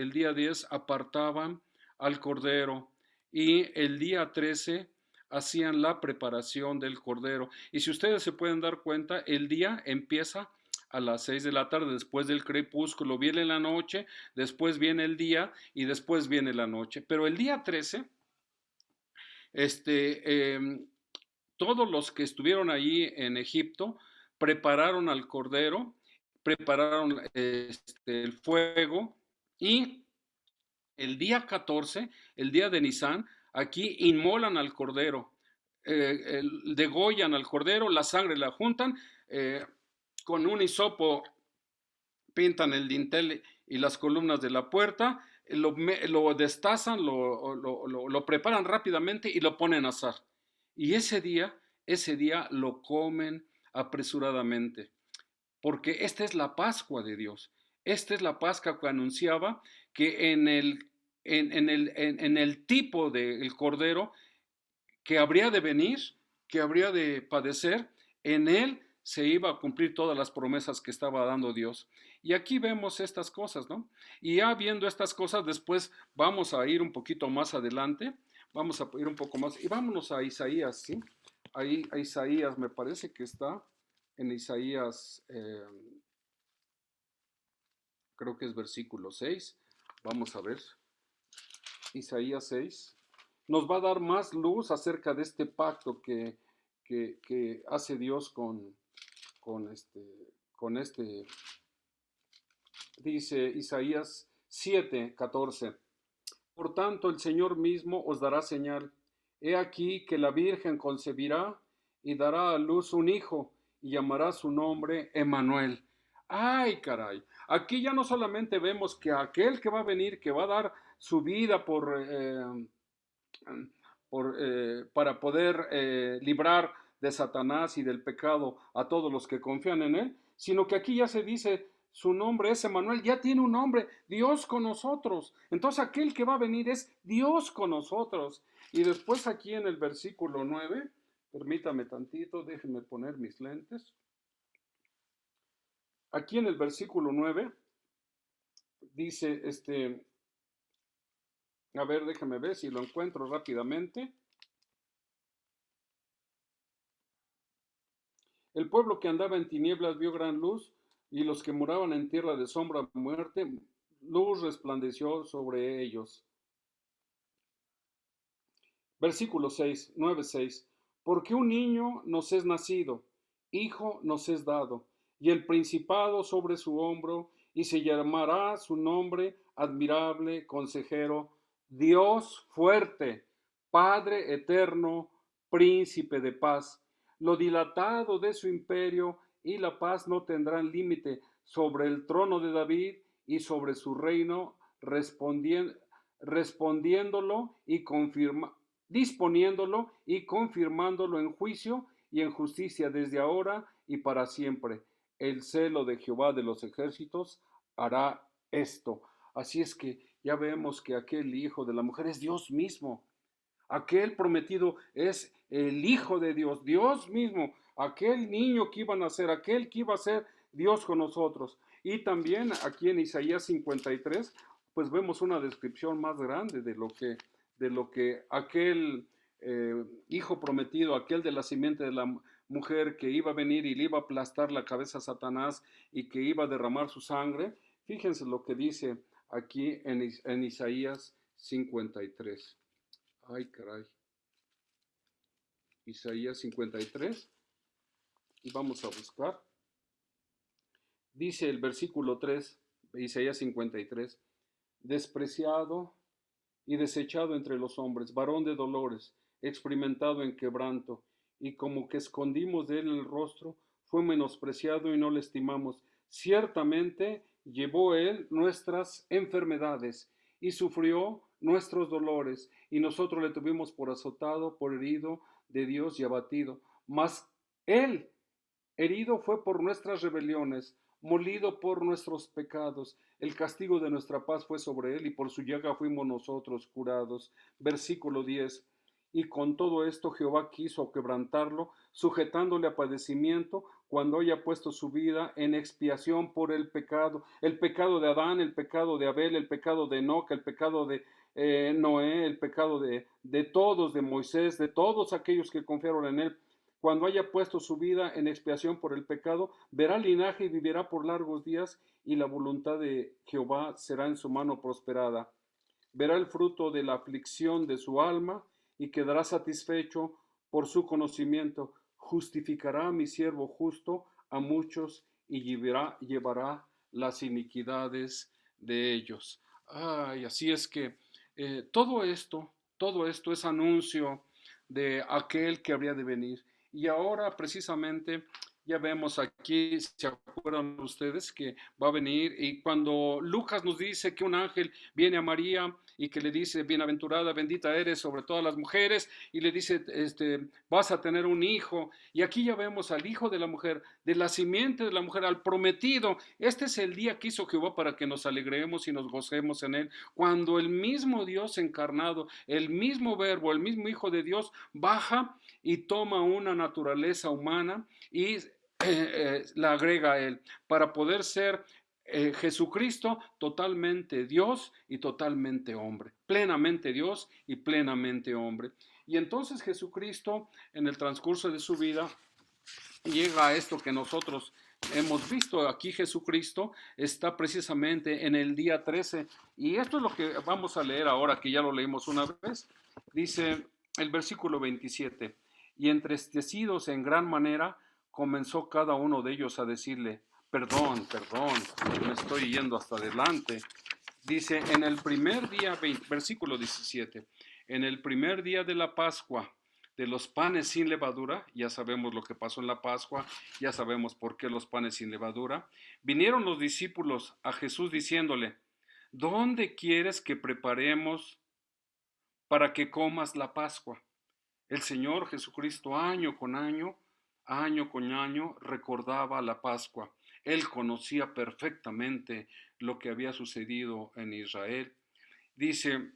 apartaban al cordero y el día 13 hacían la preparación del cordero. Y si ustedes se pueden dar cuenta, el día empieza a las 6 de la tarde, después del crepúsculo, viene la noche, después viene el día y después viene la noche. Pero el día 13, este, eh, todos los que estuvieron allí en Egipto prepararon al cordero, prepararon el fuego y el día 14, el día de Nisán, aquí inmolan al cordero, degollan al cordero, la sangre la juntan, eh, con un hisopo pintan el dintel y las columnas de la puerta, lo destazan, lo preparan rápidamente y lo ponen a asar. Y ese día lo comen apresuradamente, porque esta es la Pascua de Dios. Esta es la Pascua que anunciaba que en el tipo del cordero que habría de venir, que habría de padecer, en él se iba a cumplir todas las promesas que estaba dando Dios. Y aquí vemos estas cosas, ¿no? Y ya viendo estas cosas, después vamos a ir un poquito más adelante, vamos a ir un poco más, y vámonos a Isaías, ¿sí? Ahí a Isaías, me parece que está en Isaías, creo que es versículo 6. Vamos a ver, Isaías 6 nos va a dar más luz acerca de este pacto que hace Dios con este, dice Isaías 7:14. Por tanto, el Señor mismo os dará señal. He aquí que la Virgen concebirá y dará a luz un hijo y llamará su nombre Emmanuel. Ay, caray. Aquí ya no solamente vemos que aquel que va a venir, que va a dar su vida para poder librar de Satanás y del pecado a todos los que confían en él, sino que aquí ya se dice su nombre es Emmanuel, ya tiene un nombre, Dios con nosotros. Entonces aquel que va a venir es Dios con nosotros. Y después aquí en el versículo 9, permítame tantito, déjenme poner mis lentes. Aquí en el versículo 9 dice, a ver, déjenme ver si lo encuentro rápidamente. El pueblo que andaba en tinieblas vio gran luz, y los que moraban en tierra de sombra muerte, luz resplandeció sobre ellos. Versículo 6, 9, 6. Porque un niño nos es nacido, hijo nos es dado, y el principado sobre su hombro, y se llamará su nombre admirable, consejero, Dios fuerte, Padre eterno, príncipe de paz. Lo dilatado de su imperio y la paz no tendrán límite sobre el trono de David y sobre su reino, respondiéndolo y disponiéndolo y confirmándolo en juicio y en justicia desde ahora y para siempre. El celo de Jehová de los ejércitos hará esto. Así es que ya vemos que aquel hijo de la mujer es Dios mismo. Aquel prometido es el Hijo de Dios, Dios mismo, aquel niño que iba a nacer, aquel que iba a ser Dios con nosotros. Y también aquí en Isaías 53, pues vemos una descripción más grande de lo que aquel hijo prometido, aquel de la simiente de la mujer que iba a venir y le iba a aplastar la cabeza a Satanás y que iba a derramar su sangre. Fíjense lo que dice aquí en Isaías 53. Ay, caray. Isaías 53. Y vamos a buscar. Dice el versículo 3, Isaías 53. Despreciado y desechado entre los hombres, varón de dolores, experimentado en quebranto, y como que escondimos de él el rostro, fue menospreciado y no le estimamos. Ciertamente llevó él nuestras enfermedades y sufrió nuestros dolores, y nosotros le tuvimos por azotado, por herido de Dios y abatido. Mas Él herido fue por nuestras rebeliones, molido por nuestros pecados. El castigo de nuestra paz fue sobre él y por su llaga fuimos nosotros curados. Versículo 10. Y con todo esto Jehová quiso quebrantarlo, sujetándole a padecimiento, cuando haya puesto su vida en expiación por el pecado de Adán, el pecado de Abel, el pecado de Enoc, el pecado de Noé, el pecado de todos, de Moisés, de todos aquellos que confiaron en él. Cuando haya puesto su vida en expiación por el pecado, verá linaje y vivirá por largos días, y la voluntad de Jehová será en su mano prosperada. Verá el fruto de la aflicción de su alma y quedará satisfecho por su conocimiento. Justificará a mi siervo justo a muchos y llevará las iniquidades de ellos. Ay, así es que todo esto es anuncio de aquel que habría de venir. Y ahora precisamente ya vemos aquí, ¿se acuerdan ustedes que va a venir? Y cuando Lucas nos dice que un ángel viene a María y que le dice, bienaventurada, bendita eres sobre todas las mujeres, y le dice, vas a tener un hijo. Y aquí ya vemos al hijo de la mujer, de la simiente de la mujer, al prometido. Este es el día que hizo Jehová para que nos alegremos y nos gocemos en él. Cuando el mismo Dios encarnado, el mismo verbo, el mismo hijo de Dios baja y toma una naturaleza humana y la agrega a él para poder ser Jesucristo totalmente Dios y totalmente hombre, plenamente Dios y plenamente hombre. Y entonces Jesucristo en el transcurso de su vida llega a esto que nosotros hemos visto. Aquí Jesucristo está precisamente en el día 13 y esto es lo que vamos a leer ahora, que ya lo leímos una vez. Dice el versículo 27, y entristecidos en gran manera comenzó cada uno de ellos a decirle, perdón, perdón, me estoy yendo hasta adelante. Dice, en el primer día, versículo 17, en el primer día de la Pascua, de los panes sin levadura, ya sabemos lo que pasó en la Pascua, ya sabemos por qué los panes sin levadura, vinieron los discípulos a Jesús diciéndole, ¿dónde quieres que preparemos para que comas la Pascua? El Señor Jesucristo año con año, recordaba la Pascua. Él conocía perfectamente lo que había sucedido en Israel. Dice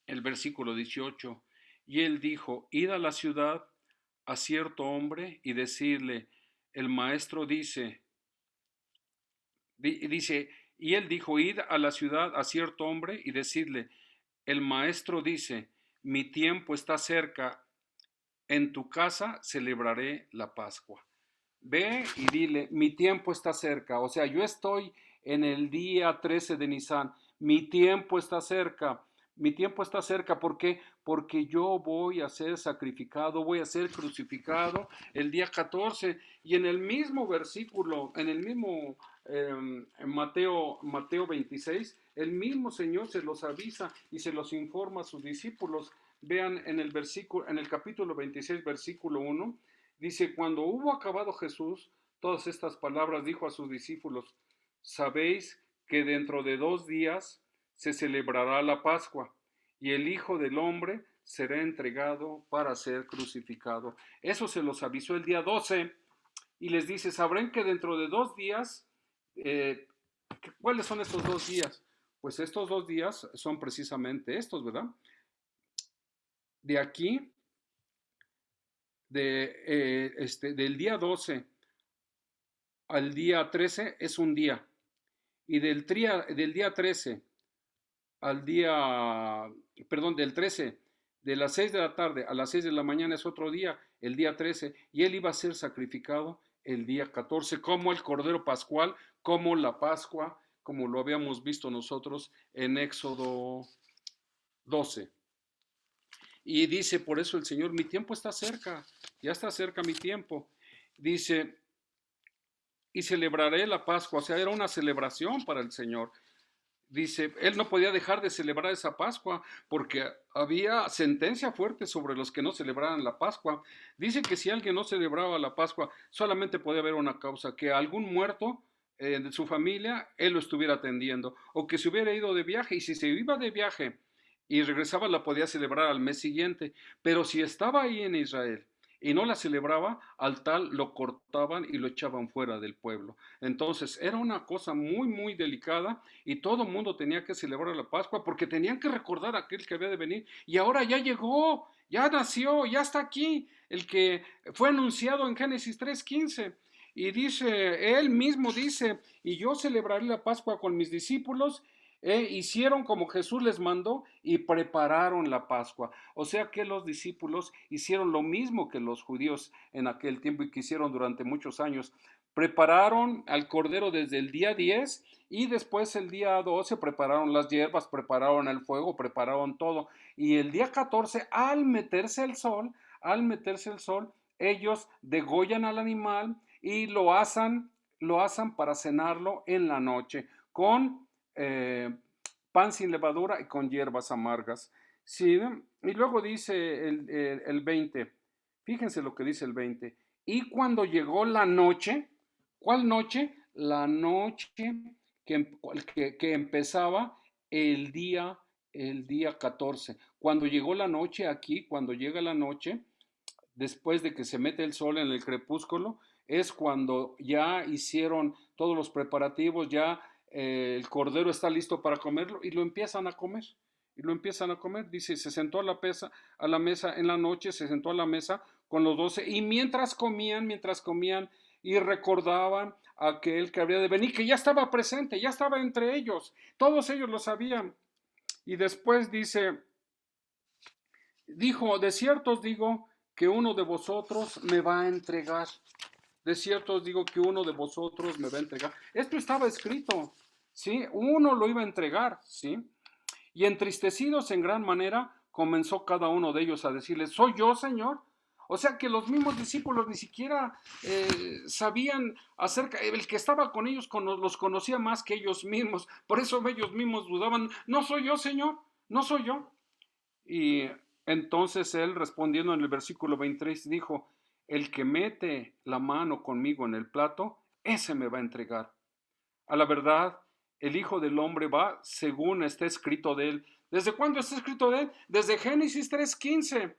el versículo 18, y él dijo, id a la ciudad a cierto hombre y decirle, el maestro dice, y él dijo, id a la ciudad a cierto hombre y decirle, el maestro dice, mi tiempo está cerca, en tu casa celebraré la Pascua. Ve y dile, mi tiempo está cerca, o sea, yo estoy en el día 13 de Nisan, mi tiempo está cerca, mi tiempo está cerca, ¿por qué? Porque yo voy a ser sacrificado, voy a ser crucificado el día 14, y en el mismo versículo, en el mismo Mateo 26, el mismo Señor se los avisa y se los informa a sus discípulos. Vean en el versículo, en el capítulo 26, versículo 1, dice, cuando hubo acabado Jesús todas estas palabras, dijo a sus discípulos, sabéis que dentro de 2 días se celebrará la Pascua y el Hijo del Hombre será entregado para ser crucificado. Eso se los avisó el día 12 y les dice, sabrán que dentro de 2 días, ¿cuáles son estos 2 días? Pues estos 2 días son precisamente estos, ¿verdad? De aquí, del día 12 al día 13 es un día. Y del día 13 al día, perdón, del 13, de las 6 de la tarde a las 6 de la mañana es otro día, el día 13, y él iba a ser sacrificado el día 14, como el Cordero Pascual, como la Pascua, como lo habíamos visto nosotros en Éxodo 12. Y dice, por eso el Señor, mi tiempo está cerca, ya está cerca mi tiempo. Dice, y celebraré la Pascua, o sea, era una celebración para el Señor. Dice, él no podía dejar de celebrar esa Pascua porque había sentencia fuerte sobre los que no celebraran la Pascua. Dice que si alguien no celebraba la Pascua, solamente podía haber una causa, que algún muerto de su familia, él lo estuviera atendiendo, o que se hubiera ido de viaje, y si se iba de viaje y regresaba, la podía celebrar al mes siguiente, pero si estaba ahí en Israel y no la celebraba, al tal lo cortaban y lo echaban fuera del pueblo. Entonces era una cosa muy, muy delicada, y todo el mundo tenía que celebrar la Pascua porque tenían que recordar a aquel que había de venir, y ahora ya llegó, ya nació, ya está aquí, el que fue anunciado en Génesis 3:15. Y dice, él mismo dice, y yo celebraré la Pascua con mis discípulos. Hicieron como Jesús les mandó y prepararon la Pascua. O sea que los discípulos hicieron lo mismo que los judíos en aquel tiempo y que hicieron durante muchos años. Prepararon al cordero desde el día 10, y después el día 12 prepararon las hierbas, prepararon el fuego, prepararon todo. Y el día 14, al meterse el sol, ellos degollan al animal y lo asan para cenarlo en la noche con pan sin levadura y con hierbas amargas. Sí, y luego dice el 20, fíjense lo que dice el 20. Y cuando llegó la noche, ¿cuál noche? La noche que empezaba el día, el día 14. Cuando llegó la noche aquí, cuando llega la noche, después de que se mete el sol en el crepúsculo, es cuando ya hicieron todos los preparativos, ya el cordero está listo para comerlo, y lo empiezan a comer. Y lo empiezan a comer. Dice, se sentó a la mesa en la noche, se sentó a la mesa con los 12, y mientras comían y recordaban a aquel que habría de venir, que ya estaba presente, ya estaba entre ellos, todos ellos lo sabían. Y después dijo, de cierto os digo que uno de vosotros me va a entregar. De cierto os digo que uno de vosotros me va a entregar. Esto estaba escrito, ¿sí? Uno lo iba a entregar, ¿sí? Y entristecidos en gran manera, comenzó cada uno de ellos a decirle, ¿soy yo, Señor? O sea que los mismos discípulos ni siquiera sabían acerca, el que estaba con ellos los conocía más que ellos mismos, por eso ellos mismos dudaban, no soy yo, Señor, no soy yo. Y entonces él, respondiendo en el versículo 23, dijo, el que mete la mano conmigo en el plato, ese me va a entregar. A la verdad, el Hijo del Hombre va según está escrito de él. ¿Desde cuándo está escrito de él? Desde Génesis 3:15.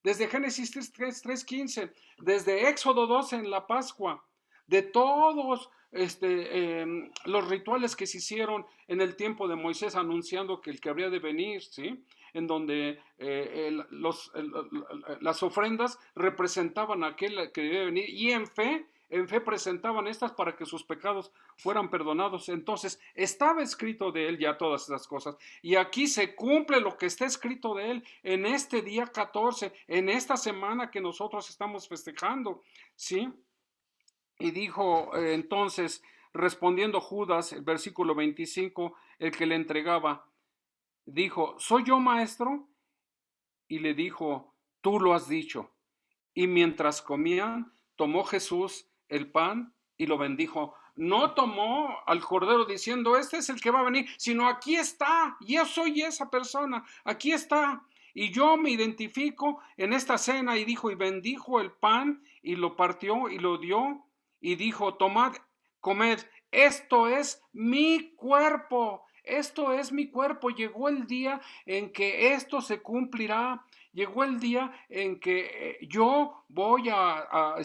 Desde Génesis 3:15. Desde Éxodo 12 en la Pascua. De todos los rituales que se hicieron en el tiempo de Moisés, anunciando que el que habría de venir, ¿sí? En donde las ofrendas representaban a aquel que debía venir, y en fe presentaban estas para que sus pecados fueran perdonados. Entonces, estaba escrito de él ya todas esas cosas. Y aquí se cumple lo que está escrito de él en este día 14, en esta semana que nosotros estamos festejando, ¿sí? Y dijo entonces, respondiendo Judas, el versículo 25, el que le entregaba, dijo, ¿soy yo, maestro? Y le dijo, tú lo has dicho. Y mientras comían, tomó Jesús el pan y lo bendijo. No tomó al cordero diciendo, este es el que va a venir, sino aquí está, yo soy esa persona, aquí está. Y yo me identifico en esta cena, y dijo, y bendijo el pan y lo partió y lo dio y dijo, tomad, comed, esto es mi cuerpo. Esto es mi cuerpo. Llegó el día en que esto se cumplirá. Llegó el día en que yo voy a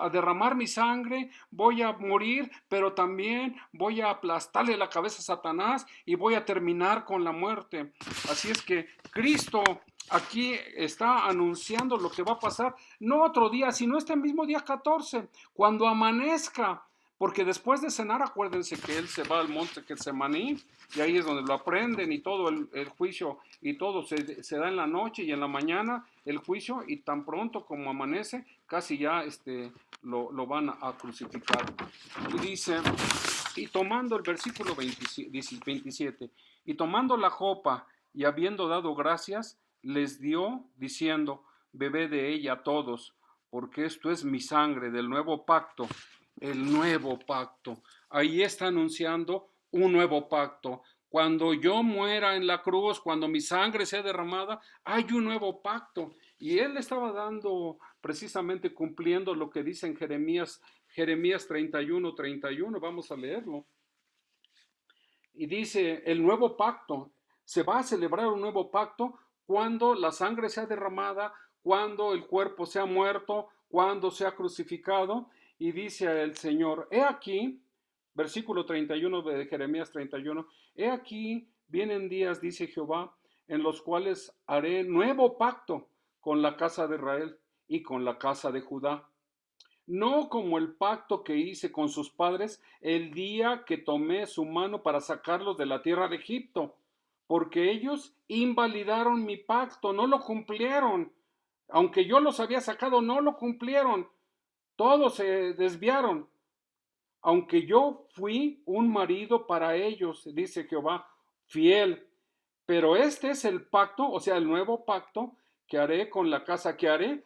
derramar mi sangre, voy a morir, pero también voy a aplastarle la cabeza a Satanás y voy a terminar con la muerte. Así es que Cristo aquí está anunciando lo que va a pasar, no otro día, sino este mismo día 14, cuando amanezca. Porque después de cenar, acuérdense que él se va al monte Getsemaní, y ahí es donde lo aprenden, y todo el juicio y todo se da en la noche, y en la mañana el juicio, y tan pronto como amanece, casi ya lo van a crucificar. Y dice, y tomando el versículo 27, y tomando la copa y habiendo dado gracias, les dio diciendo, bebed de ella todos, porque esto es mi sangre del nuevo pacto, el nuevo pacto. Ahí está anunciando un nuevo pacto. Cuando yo muera en la cruz, cuando mi sangre sea derramada, hay un nuevo pacto. Y él estaba dando, precisamente cumpliendo lo que dice en Jeremías 31, vamos a leerlo. Y dice, el nuevo pacto, se va a celebrar un nuevo pacto cuando la sangre sea derramada, cuando el cuerpo sea muerto, cuando sea crucificado. Y dice el Señor, he aquí, versículo 31 de Jeremías 31, he aquí, vienen días, dice Jehová, en los cuales haré nuevo pacto con la casa de Israel y con la casa de Judá, no como el pacto que hice con sus padres el día que tomé su mano para sacarlos de la tierra de Egipto, porque ellos invalidaron mi pacto, no lo cumplieron. Aunque yo los había sacado, no lo cumplieron. Todos se desviaron. Aunque yo fui un marido para ellos, dice Jehová, fiel. Pero este es el pacto, o sea, el nuevo pacto que haré con la casa, que haré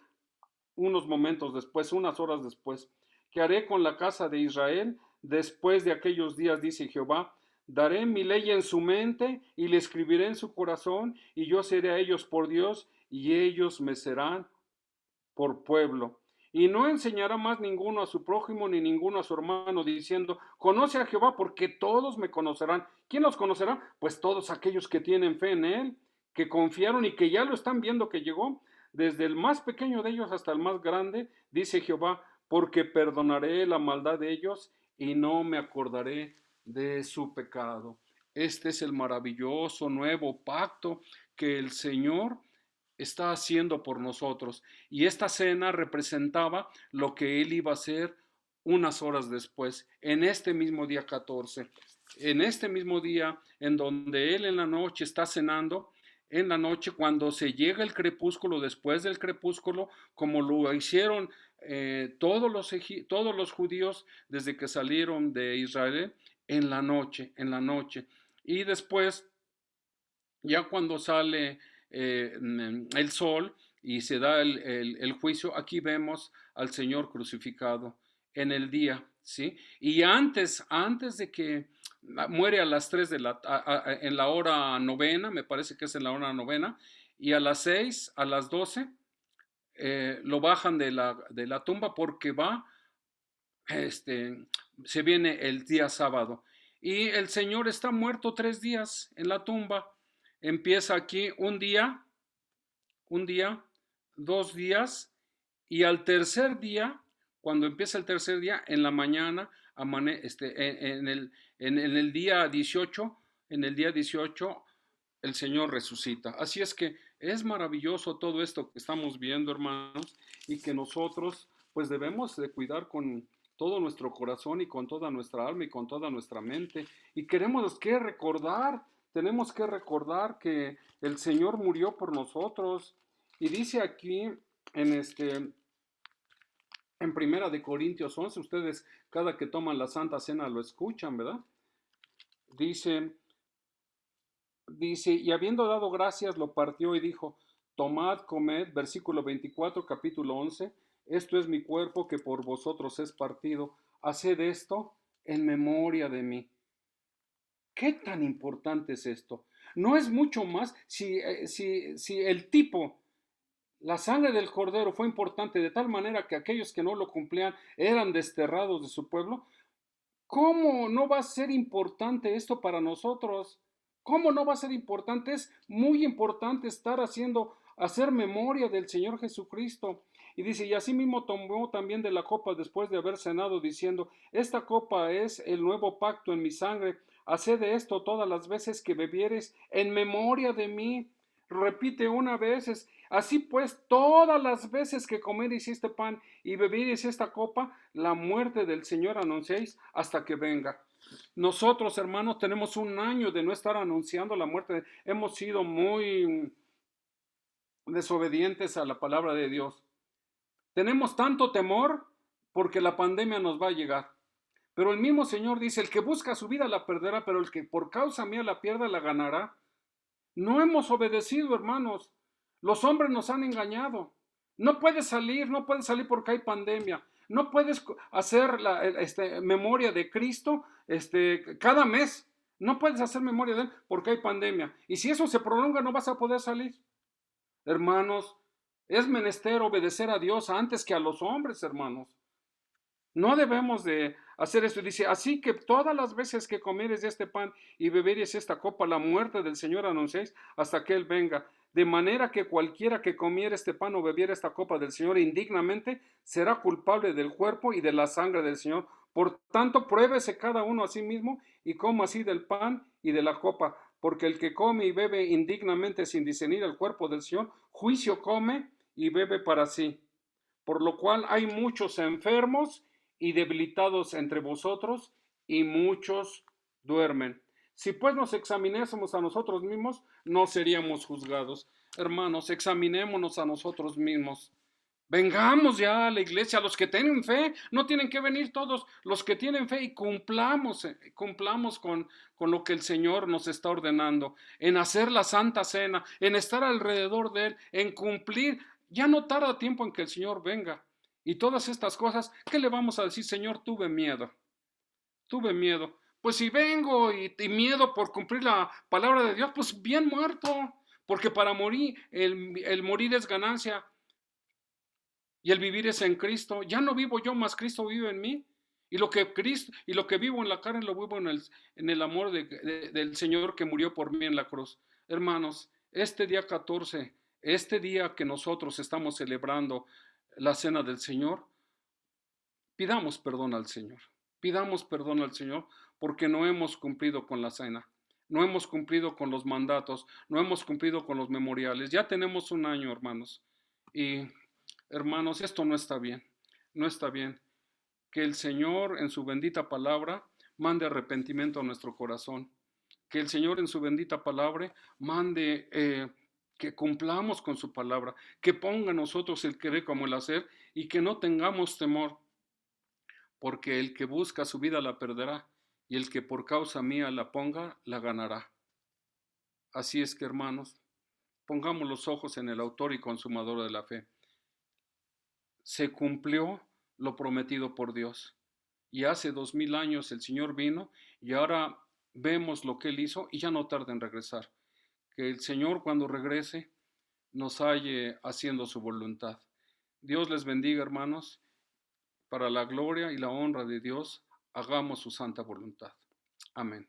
unos momentos después, unas horas después, que haré con la casa de Israel después de aquellos días, dice Jehová. Daré mi ley en su mente y le escribiré en su corazón, y yo seré a ellos por Dios, y ellos me serán por pueblo. Y no enseñará más ninguno a su prójimo ni ninguno a su hermano, diciendo, conoce a Jehová, porque todos me conocerán. ¿Quién los conocerá? Pues todos aquellos que tienen fe en él, que confiaron y que ya lo están viendo que llegó. Desde el más pequeño de ellos hasta el más grande, dice Jehová, porque perdonaré la maldad de ellos y no me acordaré de su pecado. Este es el maravilloso nuevo pacto que el Señor está haciendo por nosotros. Y esta cena representaba lo que Él iba a hacer unas horas después, en este mismo día 14, en este mismo día en donde Él en la noche está cenando, en la noche cuando se llega el crepúsculo, después del crepúsculo, como lo hicieron todos los judíos desde que salieron de Israel, en la noche. Y después, ya cuando sale el sol y se da el juicio, aquí vemos al Señor crucificado en el día, ¿sí? Y antes de que muere a las 3 en la hora novena, me parece que es en la hora novena, y a las 6, a las 12, lo bajan de la tumba porque este, se viene el día sábado. Y el Señor está muerto 3 días en la tumba. Empieza aquí un día, 2 días, y al tercer día, cuando empieza el tercer día, en la mañana, en el día 18, en el día 18, el Señor resucita. Así es que es maravilloso todo esto que estamos viendo, hermanos, y que nosotros pues debemos de cuidar con todo nuestro corazón y con toda nuestra alma y con toda nuestra mente. Y tenemos que recordar que el Señor murió por nosotros. Y dice aquí en Primera de Corintios 11, ustedes cada que toman la Santa Cena lo escuchan, ¿verdad? Dice, y habiendo dado gracias, lo partió y dijo, tomad, comed, versículo 24, capítulo 11, esto es mi cuerpo que por vosotros es partido, haced esto en memoria de mí. ¿Qué tan importante es esto? No es mucho más si el tipo, la sangre del cordero fue importante de tal manera que aquellos que no lo cumplían eran desterrados de su pueblo. ¿Cómo no va a ser importante esto para nosotros? ¿Cómo no va a ser importante? Es muy importante hacer memoria del Señor Jesucristo. Y dice, y asimismo tomó también de la copa después de haber cenado, diciendo, esta copa es el nuevo pacto en mi sangre. Haced de esto todas las veces que bebieres en memoria de mí. Repite una vez. Así pues, todas las veces que comeréis este pan y bebiereis esta copa, la muerte del Señor anunciéis hasta que venga. Nosotros, hermanos, tenemos un año de no estar anunciando la muerte. Hemos sido muy desobedientes a la palabra de Dios. Tenemos tanto temor porque la pandemia nos va a llegar. Pero el mismo Señor dice, el que busca su vida la perderá, pero el que por causa mía la pierda la ganará. No hemos obedecido, hermanos. Los hombres nos han engañado. No puedes salir porque hay pandemia. No puedes hacer memoria de Cristo cada mes. No puedes hacer memoria de Él porque hay pandemia. Y si eso se prolonga, no vas a poder salir. Hermanos, es menester obedecer a Dios antes que a los hombres, hermanos. No debemos de hacer esto. Dice, así que todas las veces que comieres de este pan y beberes esta copa, la muerte del Señor anunciéis hasta que Él venga. De manera que cualquiera que comiera este pan o bebiera esta copa del Señor indignamente será culpable del cuerpo y de la sangre del Señor. Por tanto, pruébese cada uno a sí mismo y coma así del pan y de la copa, porque el que come y bebe indignamente sin discernir el cuerpo del Señor, juicio come y bebe para sí. Por lo cual hay muchos enfermos y debilitados entre vosotros, y muchos duermen. Si pues nos examinásemos a nosotros mismos, no seríamos juzgados. Hermanos, examinémonos a nosotros mismos. Vengamos ya a la iglesia, los que tienen fe, no tienen que venir todos, los que tienen fe, y cumplamos con lo que el Señor nos está ordenando, en hacer la Santa Cena, en estar alrededor de Él, en cumplir. Ya no tarda tiempo en que el Señor venga. Y todas estas cosas, ¿qué le vamos a decir? Señor, tuve miedo. Pues si vengo y miedo por cumplir la palabra de Dios, pues bien muerto, porque para morir, el morir es ganancia. Y el vivir es en Cristo. Ya no vivo yo, más Cristo vive en mí. Y lo que vivo en la carne lo vivo en el amor del Señor que murió por mí en la cruz. Hermanos, este día 14, este día que nosotros estamos celebrando la cena del Señor, pidamos perdón al Señor. Pidamos perdón al Señor porque no hemos cumplido con la cena. No hemos cumplido con los mandatos, no hemos cumplido con los memoriales. Ya tenemos un año, hermanos. Y hermanos, esto no está bien, no está bien. Que el Señor en su bendita palabra mande arrepentimiento a nuestro corazón. Que el Señor en su bendita palabra mande que cumplamos con su palabra, que ponga en nosotros el querer como el hacer y que no tengamos temor, porque el que busca su vida la perderá y el que por causa mía la ponga la ganará. Así es que, hermanos, pongamos los ojos en el autor y consumador de la fe. Se cumplió lo prometido por Dios. Y hace 2000 años el Señor vino y ahora vemos lo que Él hizo y ya no tarda en regresar. Que el Señor cuando regrese nos halle haciendo su voluntad. Dios les bendiga, hermanos. Para la gloria y la honra de Dios, hagamos su santa voluntad. Amén.